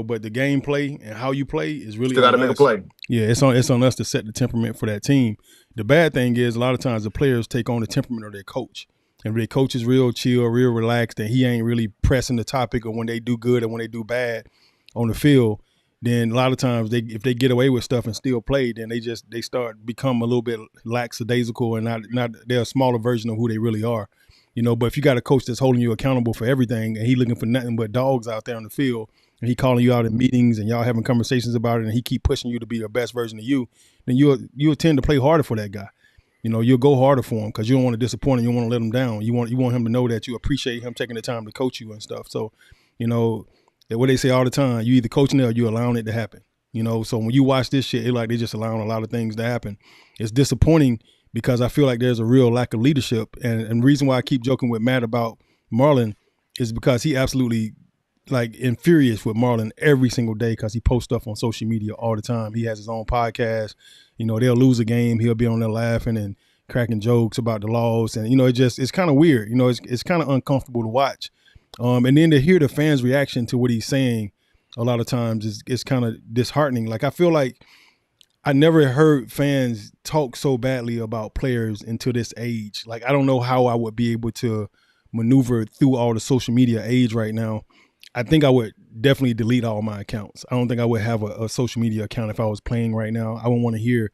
but the gameplay and how you play is really still got to on make a us. play. Yeah, it's on us to set the temperament for that team. The bad thing is a lot of times the players take on the temperament of their coach. And if their coach is real chill, real relaxed, and he ain't really pressing the topic of when they do good and when they do bad on the field, then a lot of times if they get away with stuff and still play, then they start become a little bit lackadaisical and not they're a smaller version of who they really are. But if you got a coach that's holding you accountable for everything and he looking for nothing but dogs out there on the field and he calling you out in meetings and y'all having conversations about it and he keep pushing you to be the best version of you, then you'll tend to play harder for that guy. You'll go harder for him because you don't want to disappoint him. You don't want to let him down. You want him to know that you appreciate him taking the time to coach you and stuff. So, what they say all the time, you either coaching it or you allowing it to happen. So when you watch this shit, it's like they just allowing a lot of things to happen. It's disappointing because I feel like there's a real lack of leadership. And the reason why I keep joking with Matt about Marlon is because he absolutely infuriates with Marlon every single day because he posts stuff on social media all the time. He has his own podcast. They'll lose a game. He'll be on there laughing and cracking jokes about the laws. And, it's kind of weird. It's kind of uncomfortable to watch. And then to hear the fans' reaction to what he's saying a lot of times is kind of disheartening. Like, I feel like I never heard fans talk so badly about players until this age. Like, I don't know how I would be able to maneuver through all the social media age right now. I think I would definitely delete all my accounts. I don't think I would have a social media account if I was playing right now. I wouldn't want to hear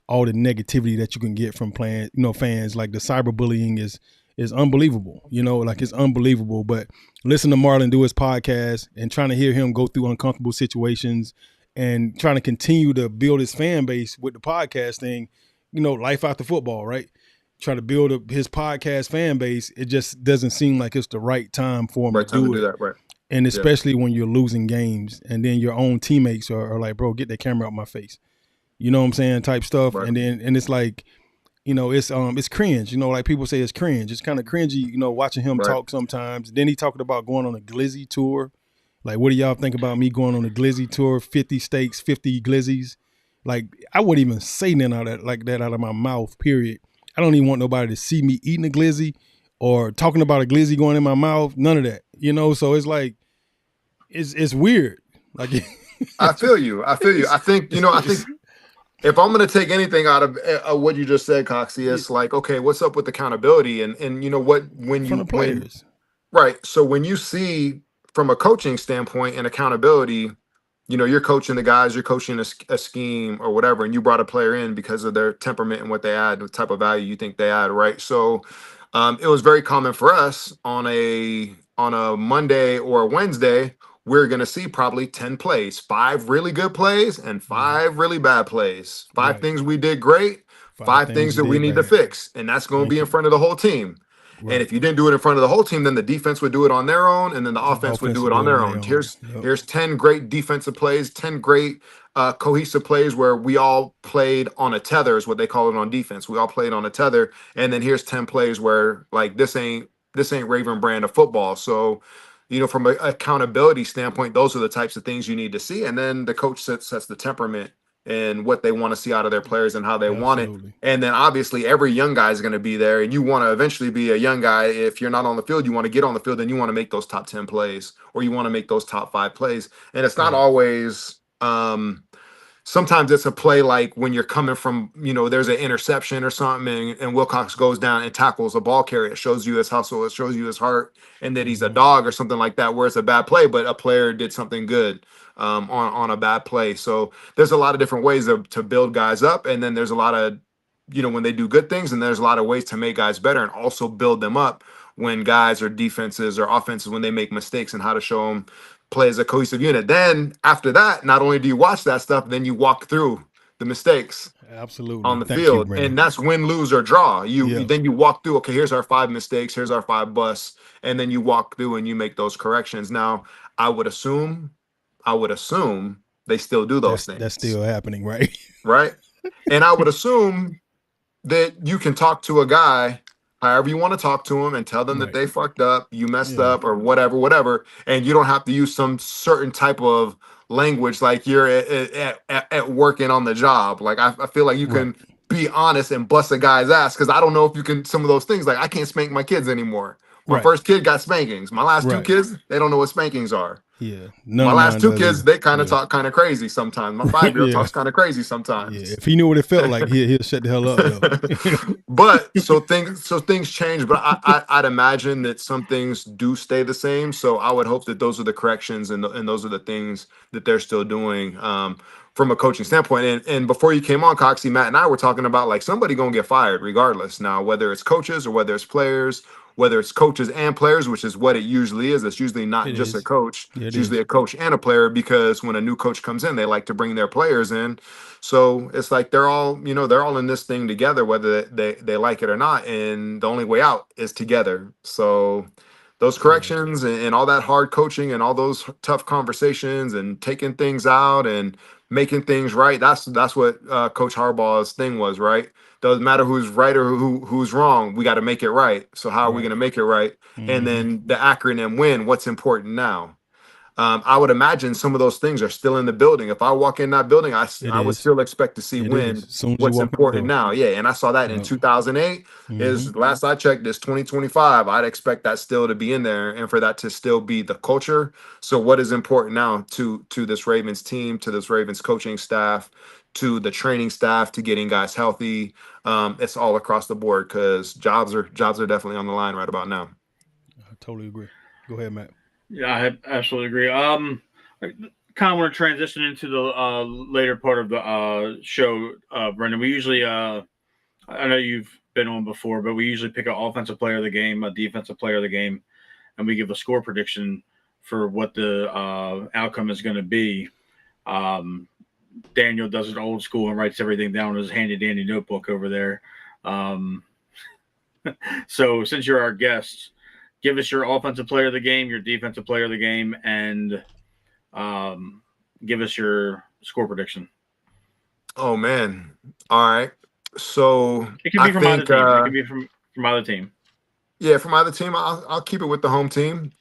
all the negativity that you can get from playing, fans. Like, the cyberbullying is unbelievable, it's unbelievable. But listen to Marlon do his podcast and trying to hear him go through uncomfortable situations and trying to continue to build his fan base with the podcast thing, life after football, right? Try to build his podcast fan base. It just doesn't seem like it's the right time for him Right to time do to it. do that, right? And especially when you're losing games and then your own teammates are like, bro, get that camera out my face. You know what I'm saying? Type stuff. Right. And it's like, it's cringe, like people say it's cringe. It's kind of cringy, watching him talk sometimes. Then he talking about going on a glizzy tour. Like, what do y'all think about me going on a glizzy tour? 50 steaks, 50 glizzies. Like, I wouldn't even say nothing like that out of my mouth, period. I don't even want nobody to see me eating a glizzy or talking about a glizzy going in my mouth. None of that, so it's like, it's weird. Like, I feel you. I think, if I'm going to take anything out of what you just said, Coxie, it's like, okay, what's up with accountability? And you know what, from the players. Right. So when you see from a coaching standpoint and accountability, you're coaching the guys, you're coaching a scheme or whatever, and you brought a player in because of their temperament and what they add, the type of value you think they add, right? So it was very common for us on a Monday or a Wednesday, we're going to see probably 10 plays, 5 really good plays and 5 really bad plays, 5 things we did great, 5 things that we need to fix. And that's going to be in front of the whole team. Right. And if you didn't do it in front of the whole team, then the defense would do it on their own, and then the offense would do it on their own. Here's 10 great defensive plays, 10 great cohesive plays where we all played on a tether is what they call it on defense. We all played on a tether, and then here's 10 plays where like this ain't Raven brand of football. So, from an accountability standpoint, those are the types of things you need to see, and then the coach sets the temperament and what they want to see out of their players and how they want it. And then obviously every young guy is going to be there, and you want to eventually be a young guy. If you're not on the field, you want to get on the field and you want to make those top 10 plays, or you want to make those top 5 plays. And it's not always, sometimes it's a play like when you're coming from, there's an interception or something and Wilcox goes down and tackles a ball carrier. It shows you his hustle. It shows you his heart and that he's a dog or something like that, where it's a bad play, but a player did something good on a bad play. So there's a lot of different ways to build guys up. And then there's a lot of, when they do good things, and there's a lot of ways to make guys better and also build them up when guys or defenses or offenses, when they make mistakes, and how to show them play as a cohesive unit. Then after that, not only do you watch that stuff, then you walk through the mistakes Absolutely. on the Thank you, field, Brandon. and that's win, lose, or draw. Yeah. Then you walk through. Okay, here's our 5 mistakes. Here's our 5 busts, and then you walk through and you make those corrections. Now, I would assume, they still do those That's things, still happening, right? right? And I would assume that you can talk to a guy however you want to talk to them and tell them that Right. they fucked up, you messed Yeah. up, or whatever, and you don't have to use some certain type of language like you're at working on the job. Like I feel like you Right. can be honest and bust a guy's ass, because I don't know if you can some of those things. Like I can't spank my kids anymore. My Right. first kid got spankings. My last 2 Right. kids, they don't know what spankings are. Yeah. None My of last mine 2 does kids, either. they kind of Yeah. talk kind of crazy sometimes. My 5-year-old Yeah. talks kind of crazy Yeah. sometimes. If he knew what it felt like, he'll shut the hell up though. But things change. But I'd imagine that some things do stay the same. So I would hope that those are the corrections, and those are the things that they're still doing from a coaching standpoint. And before you came on, Coxie, Matt and I were talking about like somebody gonna get fired regardless. Now, whether it's coaches or whether it's players, whether it's coaches and players, which is what it usually is. It's usually not It just a is. coach. Yeah, it It's usually is. a coach and a player, because when a new coach comes in, they like to bring their players in. So it's like they're all, they're all in this thing together, whether they like it or not. And the only way out is together. So those Right. corrections and all that hard coaching and all those tough conversations and taking things out and making things right. That's what Coach Harbaugh's thing was, right? Doesn't matter who's right or who's wrong. We got to make it right. So how are we Right. going to make it right? And Mm-hmm. then the acronym WIN. What's important now? I would imagine some of those things are still in the building. If I walk in that building, It I would is. still expect to see It is. WIN. As soon as you What's walk in the important door. now? Yeah, and I saw that in Yep. 2008. Mm-hmm. Is last I checked, is 2025. I'd expect that still to be in there, and for that to still be the culture. So, what is important now to this Ravens team, to this Ravens coaching staff, to the training staff, to getting guys healthy? It's all across the board, because jobs are definitely on the line right about now. I totally agree. Go ahead, Matt. Yeah, I absolutely agree. I kind of want to transition into the later part of the show, Brendan. We usually, I know you've been on before, but we usually pick an offensive player of the game, a defensive player of the game, and we give a score prediction for what the outcome is going to be. Um, Daniel does it old school and writes everything down in his handy dandy notebook over there. Um, so since you're our guest, give us your offensive player of the game, your defensive player of the game, and um, give us your score prediction. Oh man! All right. So It can I be from either think, team. It can be from either team. yeah, from either team, I'll keep it with the home team.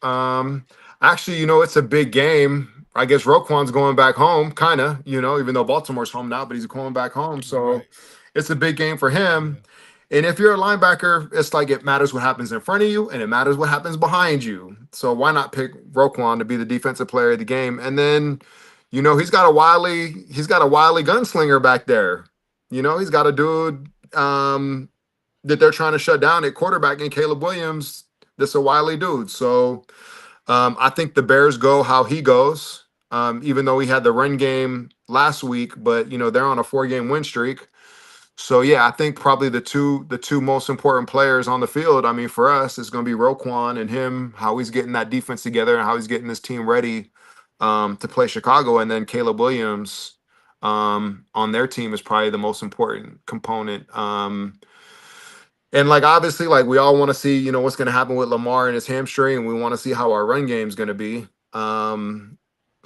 Actually, it's a big game. I guess Roquan's going back home, kind of. Even though Baltimore's home now, but he's going back home, so Right. it's a big game for him. Yeah. And if you're a linebacker, it's like it matters what happens in front of you, and it matters what happens behind you. So why not pick Roquan to be the defensive player of the game? And then, he's got a wily gunslinger back there. He's got a dude that they're trying to shut down at quarterback in Caleb Williams. That's a wily dude. So I think the Bears go how he goes. Even though he had the run game last week, but they're on a 4-game win streak. So yeah, I think probably the two most important players on the field, I mean, for us, is going to be Roquan and him, how he's getting that defense together and how he's getting this team ready to play Chicago. And then Caleb Williams on their team is probably the most important component. And like obviously, like we all want to see, what's going to happen with Lamar and his hamstring, and we want to see how our run game is going to be.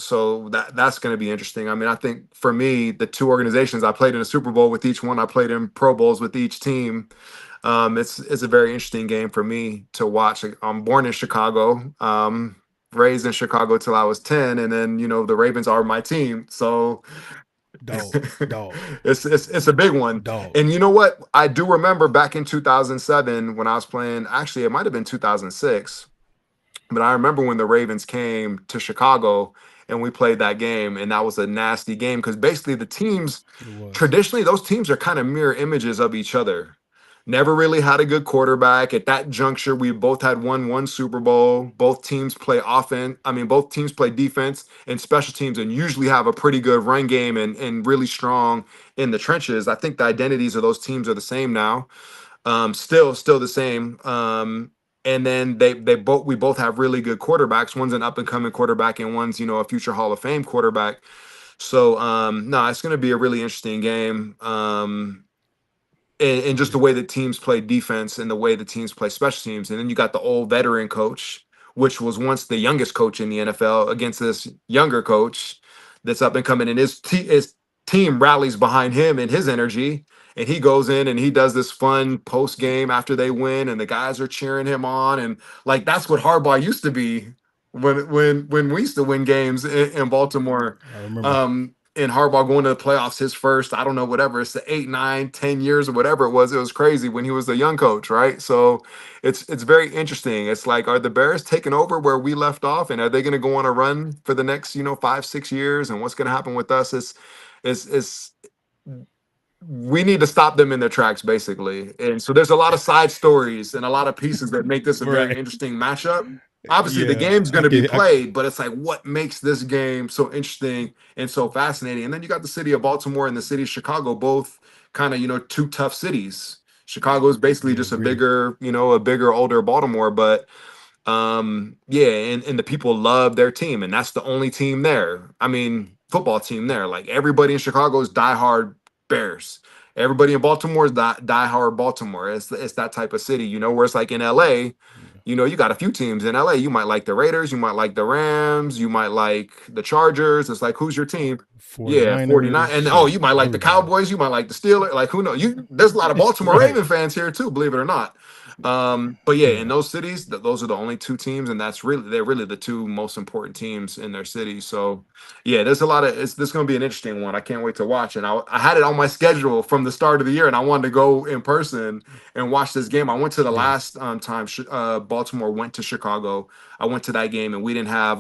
So that's going to be interesting. I mean, I think for me, the two organizations, I played in a Super Bowl with each one. I played in Pro Bowls with each team. It's a very interesting game for me to watch. I'm born in Chicago, raised in Chicago till I was 10, and then the Ravens are my team. So Dog. it's a big one. Dog. And you know what? I do remember back in 2007 when I was playing. Actually, it might have been 2006. But I remember when the Ravens came to Chicago and we played that game, and that was a nasty game because basically the teams, It was. traditionally, those teams are kind of mirror images of each other. Never really had a good quarterback. At that juncture, we both had won one Super Bowl. Both teams play offense. I mean, both teams play defense and special teams and usually have a pretty good run game and really strong in the trenches. I think the identities of those teams are the same now. Still the same. And then we both have really good quarterbacks. One's an up and coming quarterback, and one's a future Hall of Fame quarterback. So no, it's going to be a really interesting game. And just the way that teams play defense and the way the teams play special teams. And then you got the old veteran coach, which was once the youngest coach in the NFL, against this younger coach that's up and coming. And his team rallies behind him and his energy. And he goes in and he does this fun post game after they win, and the guys are cheering him on. And like that's what Harbaugh used to be when we used to win games in Baltimore. I remember. And Harbaugh going to the playoffs, his first, I don't know, whatever, it's the 8, 9, 10 years or whatever it was. It was crazy when he was the young coach, right? So it's very interesting. It's like, are the Bears taking over where we left off, and are they going to go on a run for the next, 5, 6 years? And what's going to happen with us is we need to stop them in their tracks, basically. And so there's a lot of side stories and a lot of pieces that make this a very Right. interesting matchup. Obviously, the Yeah, game's going to be I played, but it's like, what makes this game so interesting and so fascinating? And then you got the city of Baltimore and the city of Chicago, both kind of, two tough cities. Chicago is basically just a agree. bigger, older Baltimore, but yeah, and the people love their team, and that's the only team there. I mean, football team there. Like everybody in Chicago is diehard Bears. Everybody in Baltimore is diehard Baltimore. It's that type of city, where it's like in LA, you got a few teams in LA. You might like the Raiders, you might like the Rams, you might like the Chargers. It's like, who's your team? Yeah, 49. 49ers, And shit, you might like the everybody. Cowboys, you might like the Steelers. Like who knows? There's a lot of Baltimore Right. Raven fans here too, believe it or not. But yeah, in Yeah. those cities, those are the only two teams, and they're really the two most important teams in their cities. So yeah, there's a lot of this is going to be an interesting one. I can't wait to watch. And I had it on my schedule from the start of the year, and I wanted to go in person and watch this game. I went to the Yeah. last time Baltimore went to Chicago. I went to that game, and we didn't have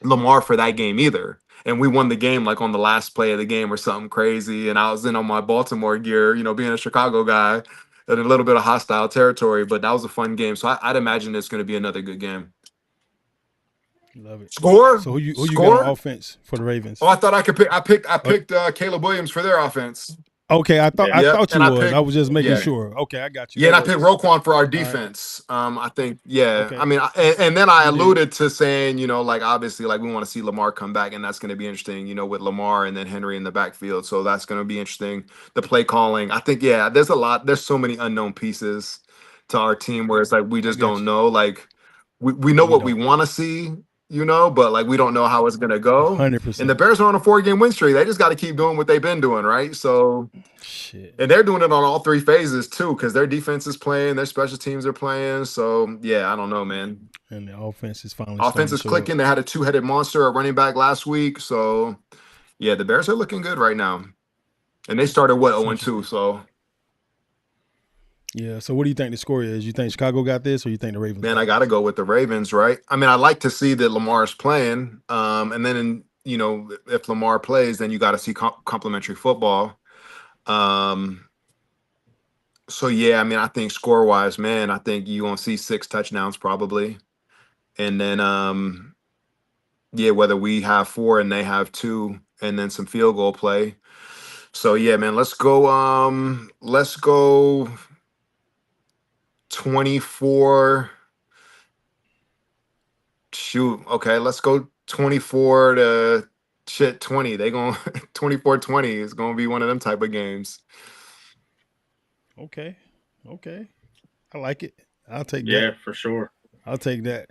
Lamar for that game either. And we won the game like on the last play of the game or something crazy. And I was in on my Baltimore gear, being a Chicago guy in a little bit of hostile territory, but that was a fun game. So I'd imagine it's going to be another good game. Love it. Score? So who you got on Score? offense for the Ravens? Oh, I thought I could pick. I picked Caleb Williams for their offense. Okay, I thought Yep, you and I was. picked- I was just making yeah. sure. Okay, I got you. Yeah, and I That picked works. Roquan for our right. defense. I think, yeah. Okay. I mean, and then I You did. alluded to saying, like obviously, like we want to see Lamar come back, and that's going to be interesting, with Lamar and then Henry in the backfield. So that's going to be interesting. The play calling, I think, yeah. There's so many unknown pieces to our team where it's like we just got don't you. know. Like we know We what we don't. want to see, but like we don't know how it's going to go. 100%. And the Bears are on a 4-game win streak. They just got to keep doing what they've been doing, right? So. Shit. And they're doing it on all 3 phases too, because their defense is playing, their special teams are playing. So yeah, I don't know, man. And the offense is finally Offense is clicking. They had a 2-headed monster at running back last week. So yeah, the Bears are looking good right now. And they started 0-2. So Yeah. So what do you think the score is? You think Chicago got this, or you think the Ravens? man, I gotta go with the Ravens, right? I mean, I like to see that Lamar's playing. And then if Lamar plays, then you got to see complimentary football. So yeah, I mean, I think score wise, man, I think you're gonna see 6 touchdowns probably. And then yeah, whether we have 4 and they have 2, and then some field goal play. So yeah, man, let's go 24. Shoot, okay, let's go 24 to 20. They going 24-20 is gonna be one of them type of games. Okay. I like it. I'll take that. Yeah, for sure. I'll take that.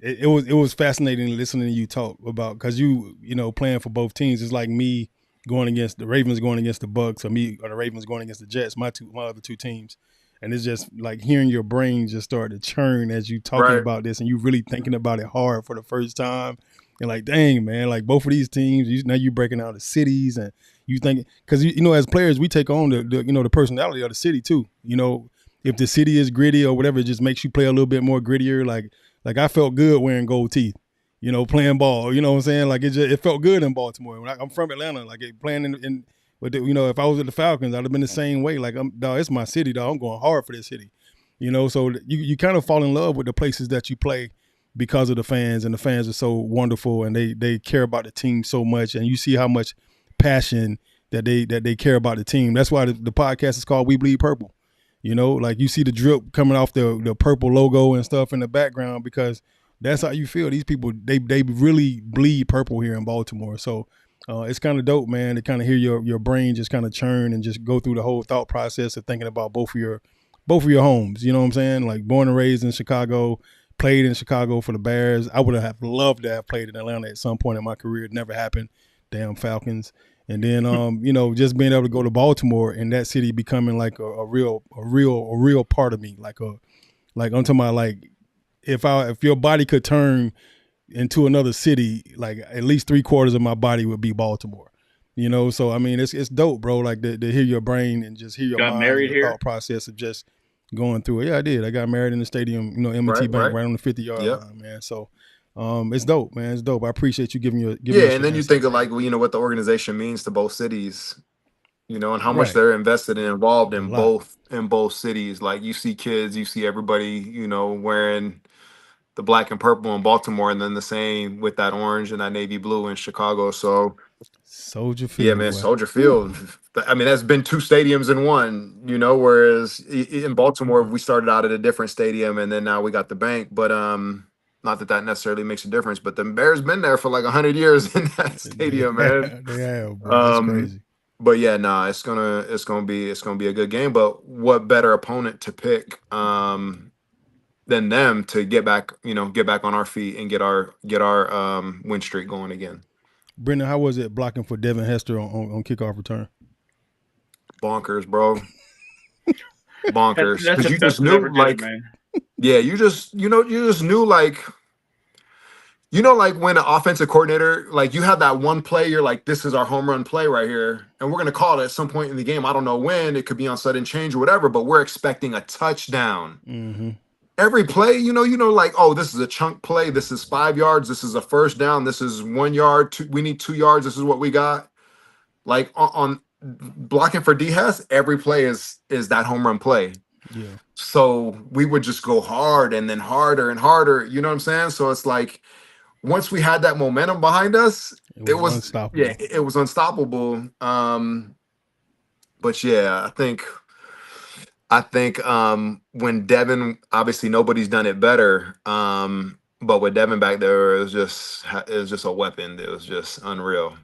It was fascinating listening to you talk about, because you playing for both teams. It's like me going against the Ravens, going against the Bucks, or the Ravens going against the Jets. My other two teams, and it's just like hearing your brain just start to churn as you talking Right. about this, and you really thinking about it hard for the first time. And like, dang, man, like both of these teams, now you breaking out the cities, and you think, because as players we take on the personality of the city too. If the city is gritty or whatever, it just makes you play a little bit more grittier. Like I felt good wearing gold teeth, playing ball. You know what I'm saying? Like it felt good in Baltimore. I'm from Atlanta. Like playing in with if I was at the Falcons, I'd have been the same way. Like it's my city, dog. I'm going hard for this city. So you kind of fall in love with the places that you play because of the fans, and the fans are so wonderful, and they care about the team so much, and you see how much passion that they care about the team. That's why the podcast is called We Bleed Purple. Like you see the drip coming off the purple logo and stuff in the background, because that's how you feel. These people, they really bleed purple here in Baltimore. So It's kind of dope, man, to kind of hear your brain just kind of churn and just go through the whole thought process of thinking about both of your homes. You know what I'm saying? Like born and raised in Chicago, played in Chicago for the Bears. I would have loved to have played in Atlanta at some point in my career. It never happened. Damn Falcons. And then, just being able to go to Baltimore and that city becoming like a real part of me. Like I'm talking about, like, if your body could turn into another city, like at least 3/4 of my body would be Baltimore. So I mean, it's dope, bro. Like to hear your brain and just hear your Got mind married and your here? thought process of just going through it. Yeah, I did. I got married in the stadium, M&T Bank, right on the 50-yard Yep. line, man. So it's dope, man. It's dope. I appreciate you giving us And your then you insight, think of, man. like, what the organization means to both cities, and how much Right. they're invested and involved A in lot. both cities. Like, you see kids, you see everybody, wearing the black and purple in Baltimore, and then the same with that orange and that navy blue in Chicago. So Soldier yeah, Field, man, boy. Soldier Field. I mean, that's been two stadiums in one, whereas in Baltimore, we started out at a different stadium, and then now we got the bank. But not that that necessarily makes a difference, but the Bears been there for like 100 years in that stadium, man. They have, boy. It's Um, crazy. but yeah, nah, it's gonna be a good game. But what better opponent to pick than them to get back on our feet and get our win streak going again. Brendan, how was it blocking for Devin Hester on kickoff return? Bonkers, bro. Bonkers. That's Because the you best just that knew, ever did it, like, man. yeah, you just knew, like, like when an offensive coordinator, like, you have that one play, you're like, this is our home run play right here, and we're gonna call it at some point in the game. I don't know when. It could be on sudden change or whatever, but we're expecting a touchdown. Mm-hmm. Every play, like, oh, this is a chunk play. This is 5 yards. This is a first down. This is 1 yard. We need 2 yards. This is what we got. Like on blocking for D Hess, every play is that home run play. Yeah. So we would just go hard and then harder and harder. You know what I'm saying? So it's like, once we had that momentum behind us, It was unstoppable. it was unstoppable. But yeah, I think when Devin, obviously nobody's done it better. But with Devin back there, it was just a weapon. It was just unreal.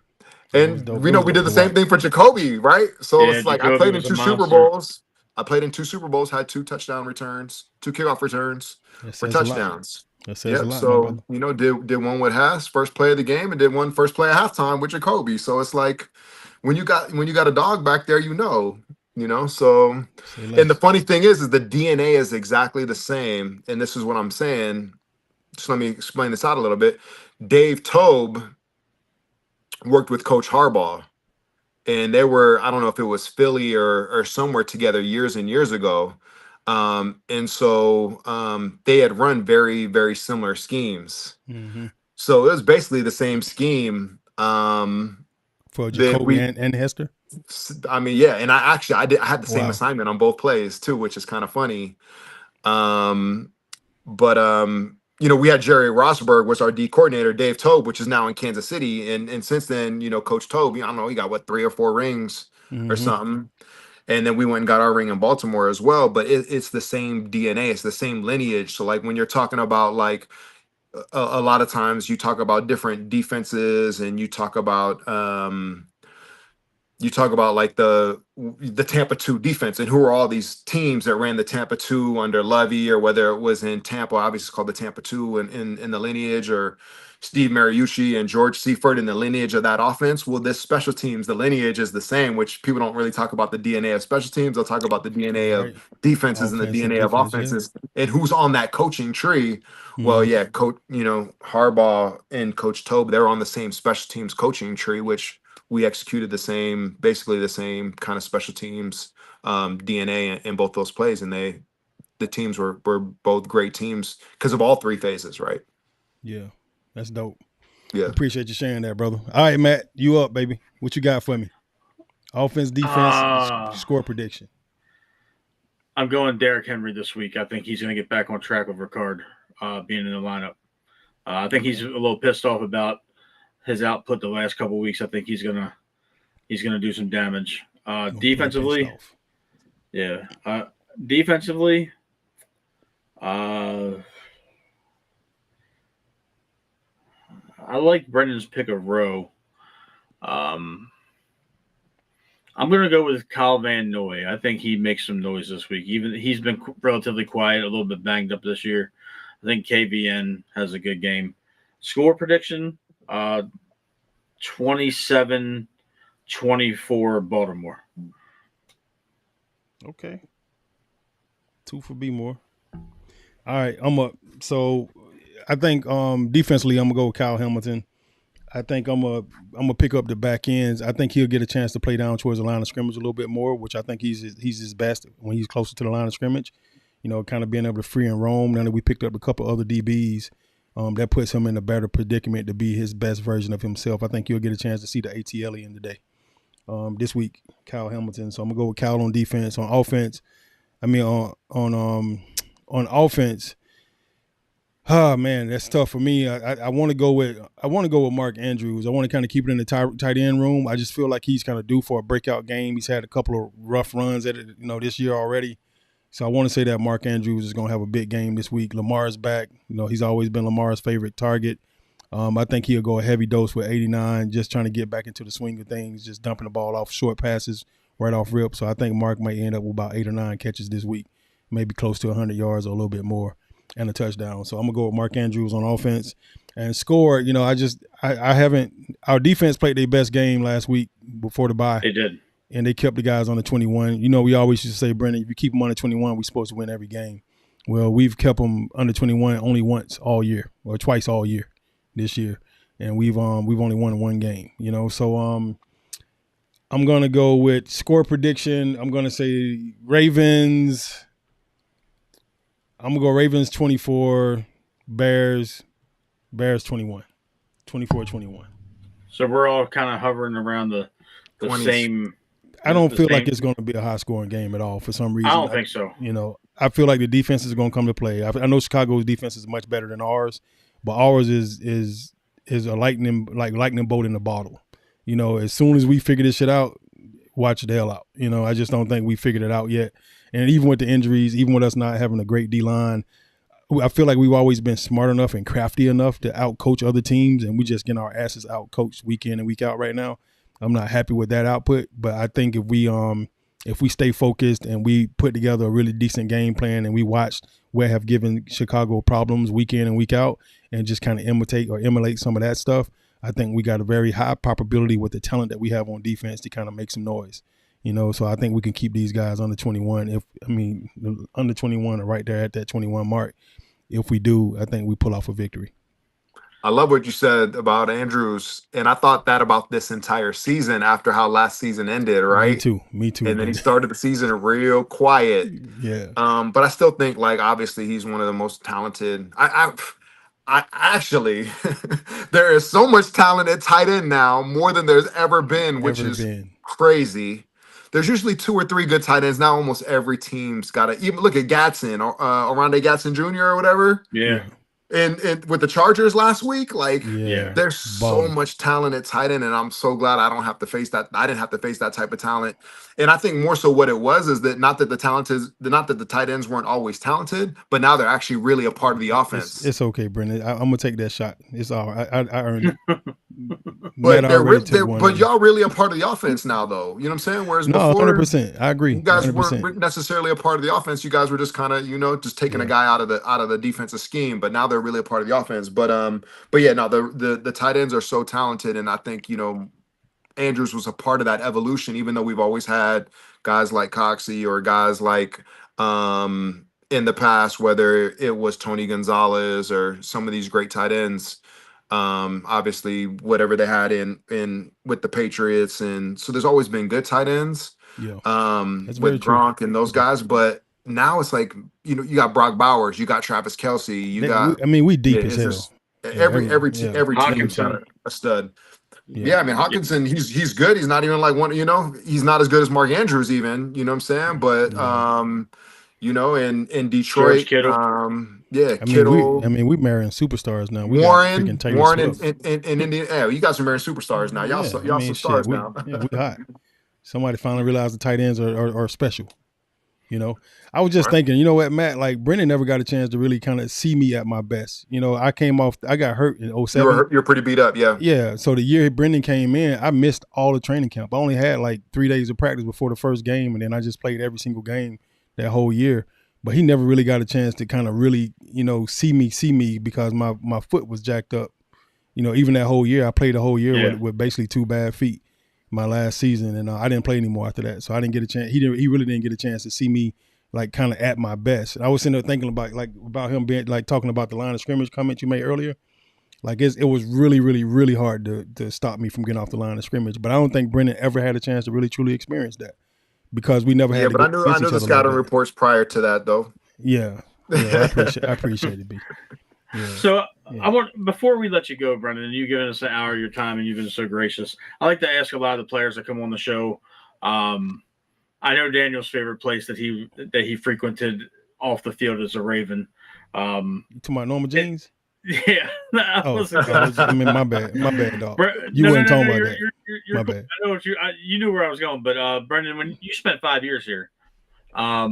It was And dope. we It know was we did dope the to same watch. thing for Jacoby, right? So Yeah, it's like, Jacoby was a monster. I played in two Super Bowls, had two touchdown returns, two kickoff returns That for says a lot. touchdowns. That says a Yep. lot, my So, brother. did one with Haas, first play of the game, and did one first play at halftime with Jacoby. So it's like, when you got a dog back there, So, Say and the less. funny thing is the DNA is exactly the same. And this is what I'm saying. Just let me explain this out a little bit. Dave Tobe worked with Coach Harbaugh, and they were, I don't know if it was Philly or somewhere together years and years ago. And so they had run very, very similar schemes. Mm-hmm. So it was basically the same scheme. For That Jacoby we, and Hester. I mean, yeah, and I had the same Wow. assignment on both plays too, which is kind of funny. Um, but we had Jerry Rosberg was our D coordinator, Dave Tobe, which is now in Kansas City, and since then, Coach Tobe, I don't know, he got what, 3 or 4 rings or Mm-hmm. something. And then we went and got our ring in Baltimore as well. But it's the same DNA, it's the same lineage. So, like, when you're talking about, like, a lot of times you talk about different defenses, and you talk about like the Tampa 2 defense, and who are all these teams that ran the Tampa 2 under Levy, or whether it was in Tampa, obviously it's called the Tampa 2 in the lineage, or Steve Mariucci and George Seifert in the lineage of that offense. Well, this special teams, the lineage is the same, which people don't really talk about the DNA of special teams. They'll talk about the DNA of Right. defenses and the Offense and DNA of defense, yeah. offenses, and who's on that coaching tree. Well, Mm-hmm. yeah, coach, Harbaugh and Coach Tobe, they're on the same special teams coaching tree, which we executed basically the same kind of special teams DNA in both those plays, and the teams were both great teams because of all 3 phases, right? Yeah. That's dope. Yeah. Appreciate you sharing that, brother. All right, Matt, you up, baby. What you got for me? Offense, defense, score prediction. I'm going Derrick Henry this week. I think he's going to get back on track with Ricard being in the lineup. I think he's a little pissed off about his output the last couple of weeks. I think he's gonna do some damage. Defensively, yeah. Defensively, I like Brendan's pick of Rowe. Um, I'm going to go with Kyle Van Noy. I think he makes some noise this week. Even he's been relatively quiet, a little bit banged up this year. I think KVN has a good game. Score prediction: 27-24 Baltimore. Okay. 2 for B more. All right, I'm up. So I think defensively, I'm gonna go with Kyle Hamilton. I think I'm gonna pick up the back ends. I think he'll get a chance to play down towards the line of scrimmage a little bit more, which I think he's his best when he's closer to the line of scrimmage. You know, kind of being able to free and roam. Now that we picked up a couple other DBs, that puts him in a better predicament to be his best version of himself. I think you'll get a chance to see the ATL in today. This week, Kyle Hamilton. So I'm gonna go with Kyle on defense. On offense, I mean on offense. Oh man, that's tough for me. I want to go with Mark Andrews. I want to kind of keep it in the tight end room. I just feel like he's kind of due for a breakout game. He's had a couple of rough runs at it, this year already. So I want to say that Mark Andrews is going to have a big game this week. Lamar's back. He's always been Lamar's favorite target. I think he'll go a heavy dose with 89, just trying to get back into the swing of things, just dumping the ball off short passes right off rip. So I think Mark might end up with about 8 or 9 catches this week, maybe close to 100 yards or a little bit more, and a touchdown. So I'm gonna go with Mark Andrews on offense and score. I haven't. Our defense played their best game last week before the bye. They did, and they kept the guys on the 21. We always used to say, Brendon, if you keep them on the 21, we're supposed to win every game. Well, we've kept them under 21 only once all year, or twice all year this year, and we've only won 1 game. So I'm gonna go with score prediction. I'm gonna say Ravens. I'm going to go Ravens 24, Bears 21. 24-21. So we're all kind of hovering around the 20s. Same. I don't feel like it's going to be a high-scoring game at all for some reason. I don't think so. I feel like the defense is going to come to play. I know Chicago's defense is much better than ours, but ours is a lightning bolt in the bottle. As soon as we figure this shit out, watch the hell out. I just don't think we figured it out yet. And even with the injuries, even with us not having a great D-line, I feel like we've always been smart enough and crafty enough to out-coach other teams, and we just getting our asses out-coached week in and week out right now. I'm not happy with that output, but I think if we stay focused and we put together a really decent game plan and we watched where have given Chicago problems week in and week out and just kind of imitate or emulate some of that stuff, I think we got a very high probability with the talent that we have on defense to kind of make some noise. So I think we can keep these guys under 21. Under 21 or right there at that 21 mark. If we do, I think we pull off a victory. I love what you said about Andrews, and I thought that about this entire season after how last season ended, right? Me too. And then he started the season real quiet. Yeah. But I still think, obviously he's one of the most talented. I actually, there is so much talent at tight end now, more than there's ever been, which is crazy. There's usually 2 or 3 good tight ends. Now almost every team's got to, even look at Gatson, Oronde Gatson Jr. or whatever. Yeah. And with the Chargers last week, there's so much talent at tight end, and I'm so glad I don't have to face that. I didn't have to face that type of talent. And I think more so what it was is that not that the tight ends weren't always talented, but now they're actually really a part of the offense. It's okay, Brendon. I'm gonna take that shot. It's all right. I earned it. but y'all really a part of the offense now, though. You know what I'm saying? Whereas before, 100%. I agree. You guys 100%. weren't necessarily a part of the offense. You guys were just kind of, just taking a guy out of the defensive scheme. But now they're really a part of the offense. But yeah, no, the tight ends are so talented, and I think Andrews was a part of that evolution. Even though we've always had guys like Coxie or guys like in the past, whether it was Tony Gonzalez or some of these great tight ends. Obviously whatever they had in with the Patriots, and so there's always been good tight ends with Gronk and those guys, but now it's like you got Brock Bowers, you got Travis Kelce, we deep as hell. Every team's got a stud. Hawkinson, he's good. He's not even like one, he's not as good as Mark Andrews even, you know what I'm saying? But in Detroit, Kittle. We're marrying superstars now. Warren in Indiana. Yeah, you guys are marrying superstars now. Y'all some stars now. We hot. Somebody finally realized the tight ends are special. You know, I was just thinking, you know what, Matt, like Brendon never got a chance to really kind of see me at my best. You know, I got hurt in 07. You're pretty beat up, yeah. Yeah. So the year Brendon came in, I missed all the training camp. I only had like 3 days of practice before the first game. And then I just played every single game that whole year. But he never really got a chance to kind of really, you know, see me because my foot was jacked up. You know, even that whole year, I played the whole year with basically 2 bad feet my last season. And I didn't play anymore after that. So I didn't get a chance. He really didn't get a chance to see me like kind of at my best. And I was sitting there thinking about him being like talking about the line of scrimmage comment you made earlier. Like it was really, really, really hard to stop me from getting off the line of scrimmage. But I don't think Brendon ever had a chance to really truly experience that because we never had. Yeah, but I knew the scouting reports prior to that though. Yeah, I appreciate it, B. Yeah. So I want, before we let you go, Brendon, you've given us an hour of your time and you've been so gracious. I like to ask a lot of the players that come on the show. I know Daniel's favorite place that he frequented off the field is a Raven. You talking about Norma Jeans? Yeah. I mean, my bad, dog. You weren't talking about that. You're my cool. bad. I know you knew where I was going, but Brendon, when you spent 5 years here, I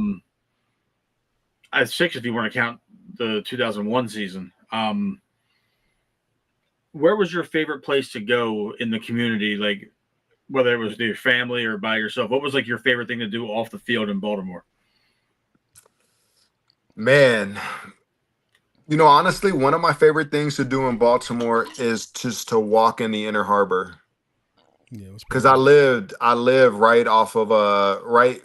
6 if you want to count the 2001 season. Where was your favorite place to go in the community? Like, whether it was with your family or by yourself, what was like your favorite thing to do off the field in Baltimore? Man, you know, honestly, one of my favorite things to do in Baltimore is just to walk in the Inner Harbor. Yeah, because I live right off of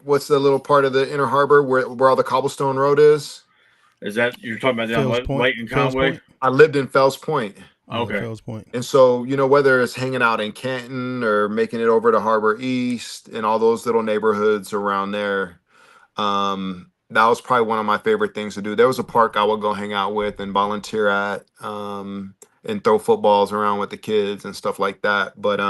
what's the little part of the Inner Harbor where all the cobblestone road is? Is that you're talking about down Light and Conway? I lived in Fells Point. Okay. Fells Point. And so, you know, whether it's hanging out in Canton or making it over to Harbor East and all those little neighborhoods around there, that was probably one of my favorite things to do. There was a park I would go hang out with and volunteer at, and throw footballs around with the kids and stuff like that. But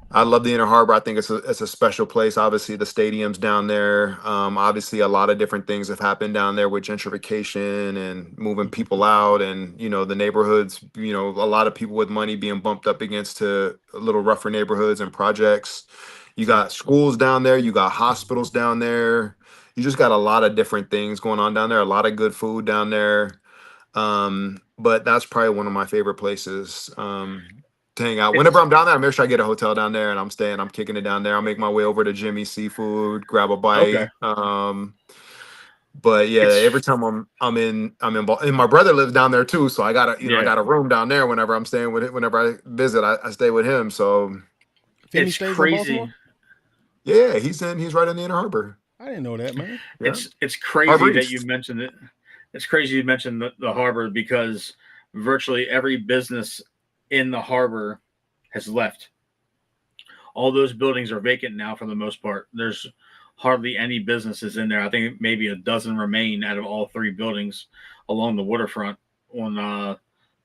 I love the Inner Harbor. I think it's a special place. Obviously, the stadium's down there. Obviously, a lot of different things have happened down there with gentrification and moving people out, and you know the neighborhoods. You know, a lot of people with money being bumped up against to a little rougher neighborhoods and projects. You got schools down there. You got hospitals down there. You just got a lot of different things going on down there. A lot of good food down there. But that's probably one of my favorite places. To hang out. Whenever I'm down there, I make sure I get a hotel down there and I'm kicking it down there. I'll make my way over to Jimmy's Seafood, grab a bite. Okay. But yeah, every time I'm in and my brother lives down there too, so I got I got a room down there whenever I'm staying with it. Whenever I visit, I stay with him. So it's crazy. Yeah, he's right in the Inner Harbor. I didn't know that, man. Yeah. It's crazy that you mentioned it. It's crazy you mentioned the harbor because virtually every business in the harbor has left. All those buildings are vacant now for the most part. There's hardly any businesses in there. I think maybe a dozen remain out of all 3 buildings along the waterfront on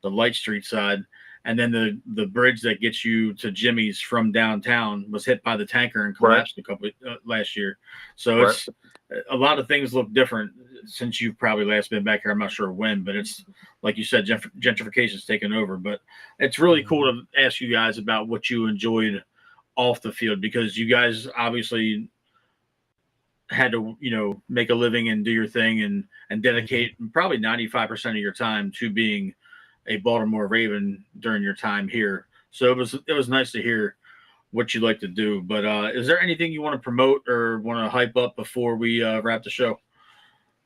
the Light Street side. And then the bridge that gets you to Jimmy's from downtown was hit by the tanker and collapsed a couple last year. So it's a lot of things look different since you've probably last been back here. I'm not sure when, but it's like you said, gentrification's taken over. But it's really cool to ask you guys about what you enjoyed off the field because you guys obviously had to, you know, make a living and do your thing and dedicate probably 95% of your time to being a Baltimore Raven during your time here. So it was nice to hear what you like to do. But is there anything you want to promote or want to hype up before we wrap the show?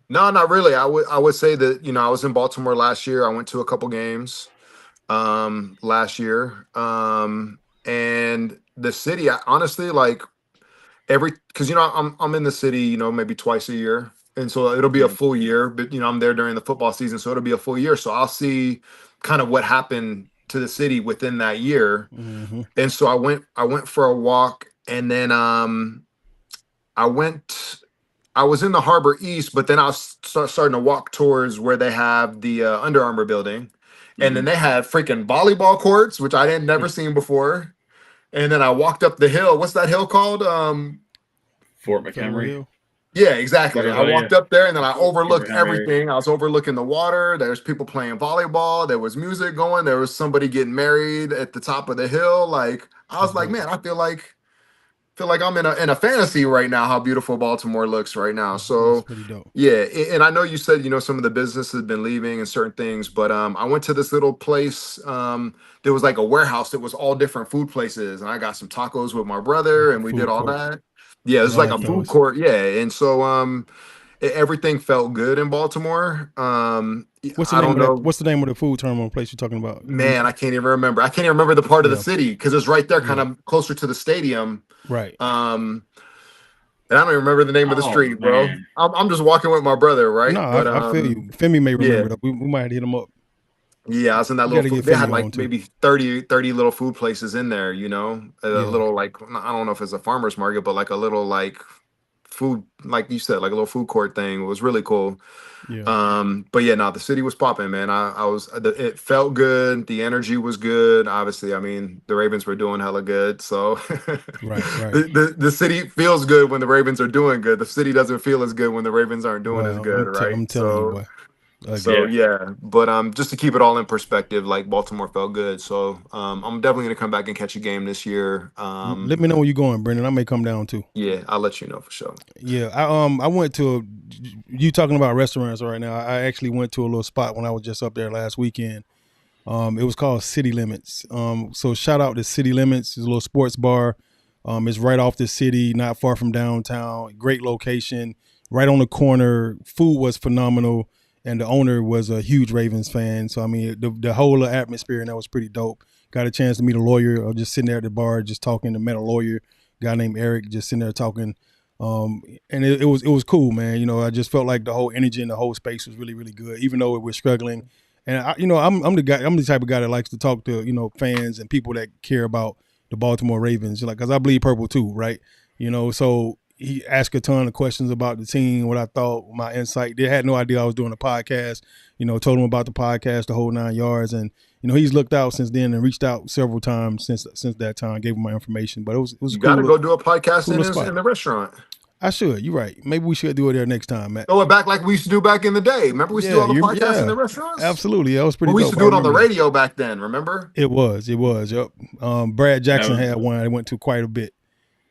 No, not really. I would say that, you know, I was in Baltimore last year. I went to a couple games last year. And the city, I honestly like because, you know, I'm in the city, you know, maybe twice a year. And so it'll be a full year, but, you know, I'm there during the football season. So it'll be a full year. So I'll see kind of what happened to the city within that year. Mm-hmm. And so I went for a walk and then I was in the Harbor East, but then I was starting to walk towards where they have the Under Armour building. And then they had freaking volleyball courts, which I hadn't never seen before. And then I walked up the hill. What's that hill called? Fort McHenry. Yeah, exactly. I walked up there and then I overlooked everything. I was overlooking the water. There's people playing volleyball. There was music going. There was somebody getting married at the top of the hill. Like, I was like, man, I feel like feel like I'm in a fantasy right now. How beautiful Baltimore looks right now. That's So pretty dope. yeah, and I know you said some of the business has been leaving and certain things, but I went to this little place. There was like a warehouse that was all different food places, and I got some tacos with my brother, and we did Food all court. that. Yeah, it was Yeah, I like a like food those. court. Yeah, and so everything felt good in Baltimore. What's the I name don't of that? know. What's the name of the food terminal place you're talking about? You Man, I can't even remember. I can't even remember the part of the Yeah, city because it's right there, kind yeah, of closer to the stadium. right. Um, and I don't even remember the name of the Oh street, bro. man. I'm just walking with my brother, No, right? But I feel you. Femi may yeah, remember that. We might have to hit him up. yeah, I was in that We little got to get food. They had Femi like on too. maybe 30 little food places in there, a Yeah, little like I don't know if it's a farmer's market, but like a little like food, like you said, like a little food court thing. It was really cool. yeah. But yeah, no, the city was popping, man. It felt good. The energy was good. Obviously, I mean, the Ravens were doing hella good. So Right, right. the city feels good when the Ravens are doing good. The city doesn't feel as good when the Ravens aren't doing as Well, good, right? I'm telling you, boy. So Yeah. Again, yeah, but just to keep it all in perspective, like Baltimore felt good. So I'm definitely gonna come back and catch a game this year. let me know where you're going, Brendan. I may come down too. Yeah, I'll let you know for sure. Yeah, I went to you talking about restaurants right now. I actually went to a little spot when I was just up there last weekend. It was called City Limits. So shout out to City Limits. It's a little sports bar. It's right off the city, not far from downtown. Great location, right on the corner. Food was phenomenal, and the owner was a huge Ravens fan. So I mean, the whole atmosphere and that was pretty dope. Got a chance to meet a lawyer. I was just sitting there at the bar, just talking. To met a lawyer, guy named Eric, just sitting there talking. And it was cool, man. I just felt like the whole energy in the whole space was really, really good, even though it was struggling. And I'm the guy. I'm the type of guy that likes to talk to fans and people that care about the Baltimore Ravens, like, because I bleed purple too, right? So he asked a ton of questions about the team, what I thought, my insight. They had no idea I was doing a podcast. Told him about the podcast, the whole 9 yards, and he's looked out since then and reached out several times since that time. Gave him my information, but it was You a got to cool, go do a podcast cool in little spot. in the restaurant. I should. You're right. Maybe we should do it there next time, Matt. Throw it back like we used to do back in the day. Remember we used to do all the podcasts in the restaurants? Absolutely. That was pretty We dope. used to do it on the radio back then, remember? It was. Yep. Brad Jackson was- had one I went to quite a bit.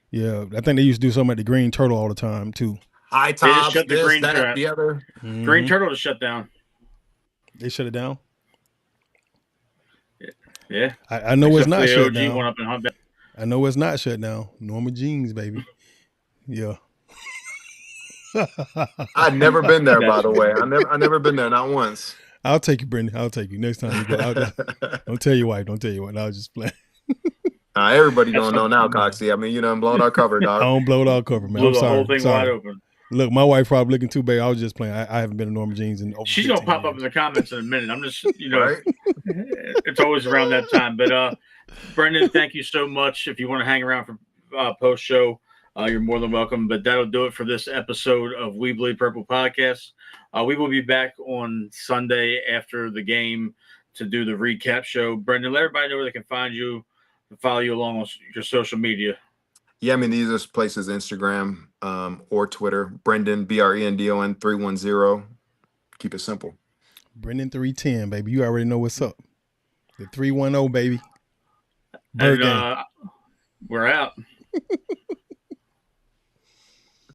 Yeah. I think they used to do something at the Green Turtle all the time too. High They just tops, shut the this, Green that, Turtle. the other. Green Turtle to shut down. They shut it down. Yeah. I know it's Except for not the shut OG down. one up in Hunt. I know it's not shut down. Norma Jeans, baby. Yeah. I'd never been there, by the way. I never been there, not once. I'll take you, Brendan. I'll take you next time you go. Don't tell your wife. Don't tell your wife. I was just playing. Everybody gonna know now, Coxie. I mean, you done blown our cover, I dog. don't blow it all cover, man. Blew I'm the sorry. whole thing Sorry. wide open. Look, my wife probably looking too big. I was just playing. I haven't been to Norma Jeans in over She's gonna 15 pop up in years. the comments in a minute. I'm just, Right? it's always around that time. But Brendan, thank you so much. If you want to hang around for post show, you're more than welcome. But that'll do it for this episode of We Bleed Purple podcast. We will be back on Sunday after the game to do the recap show. Brendan, let everybody know where they can find you and follow you along on your social media. Yeah, I mean, these are places, Instagram or Twitter. Brendon, BRENDON 310. Keep it simple. Brendan 310, baby. You already know what's up. The 310, baby. And Bird game. we're out.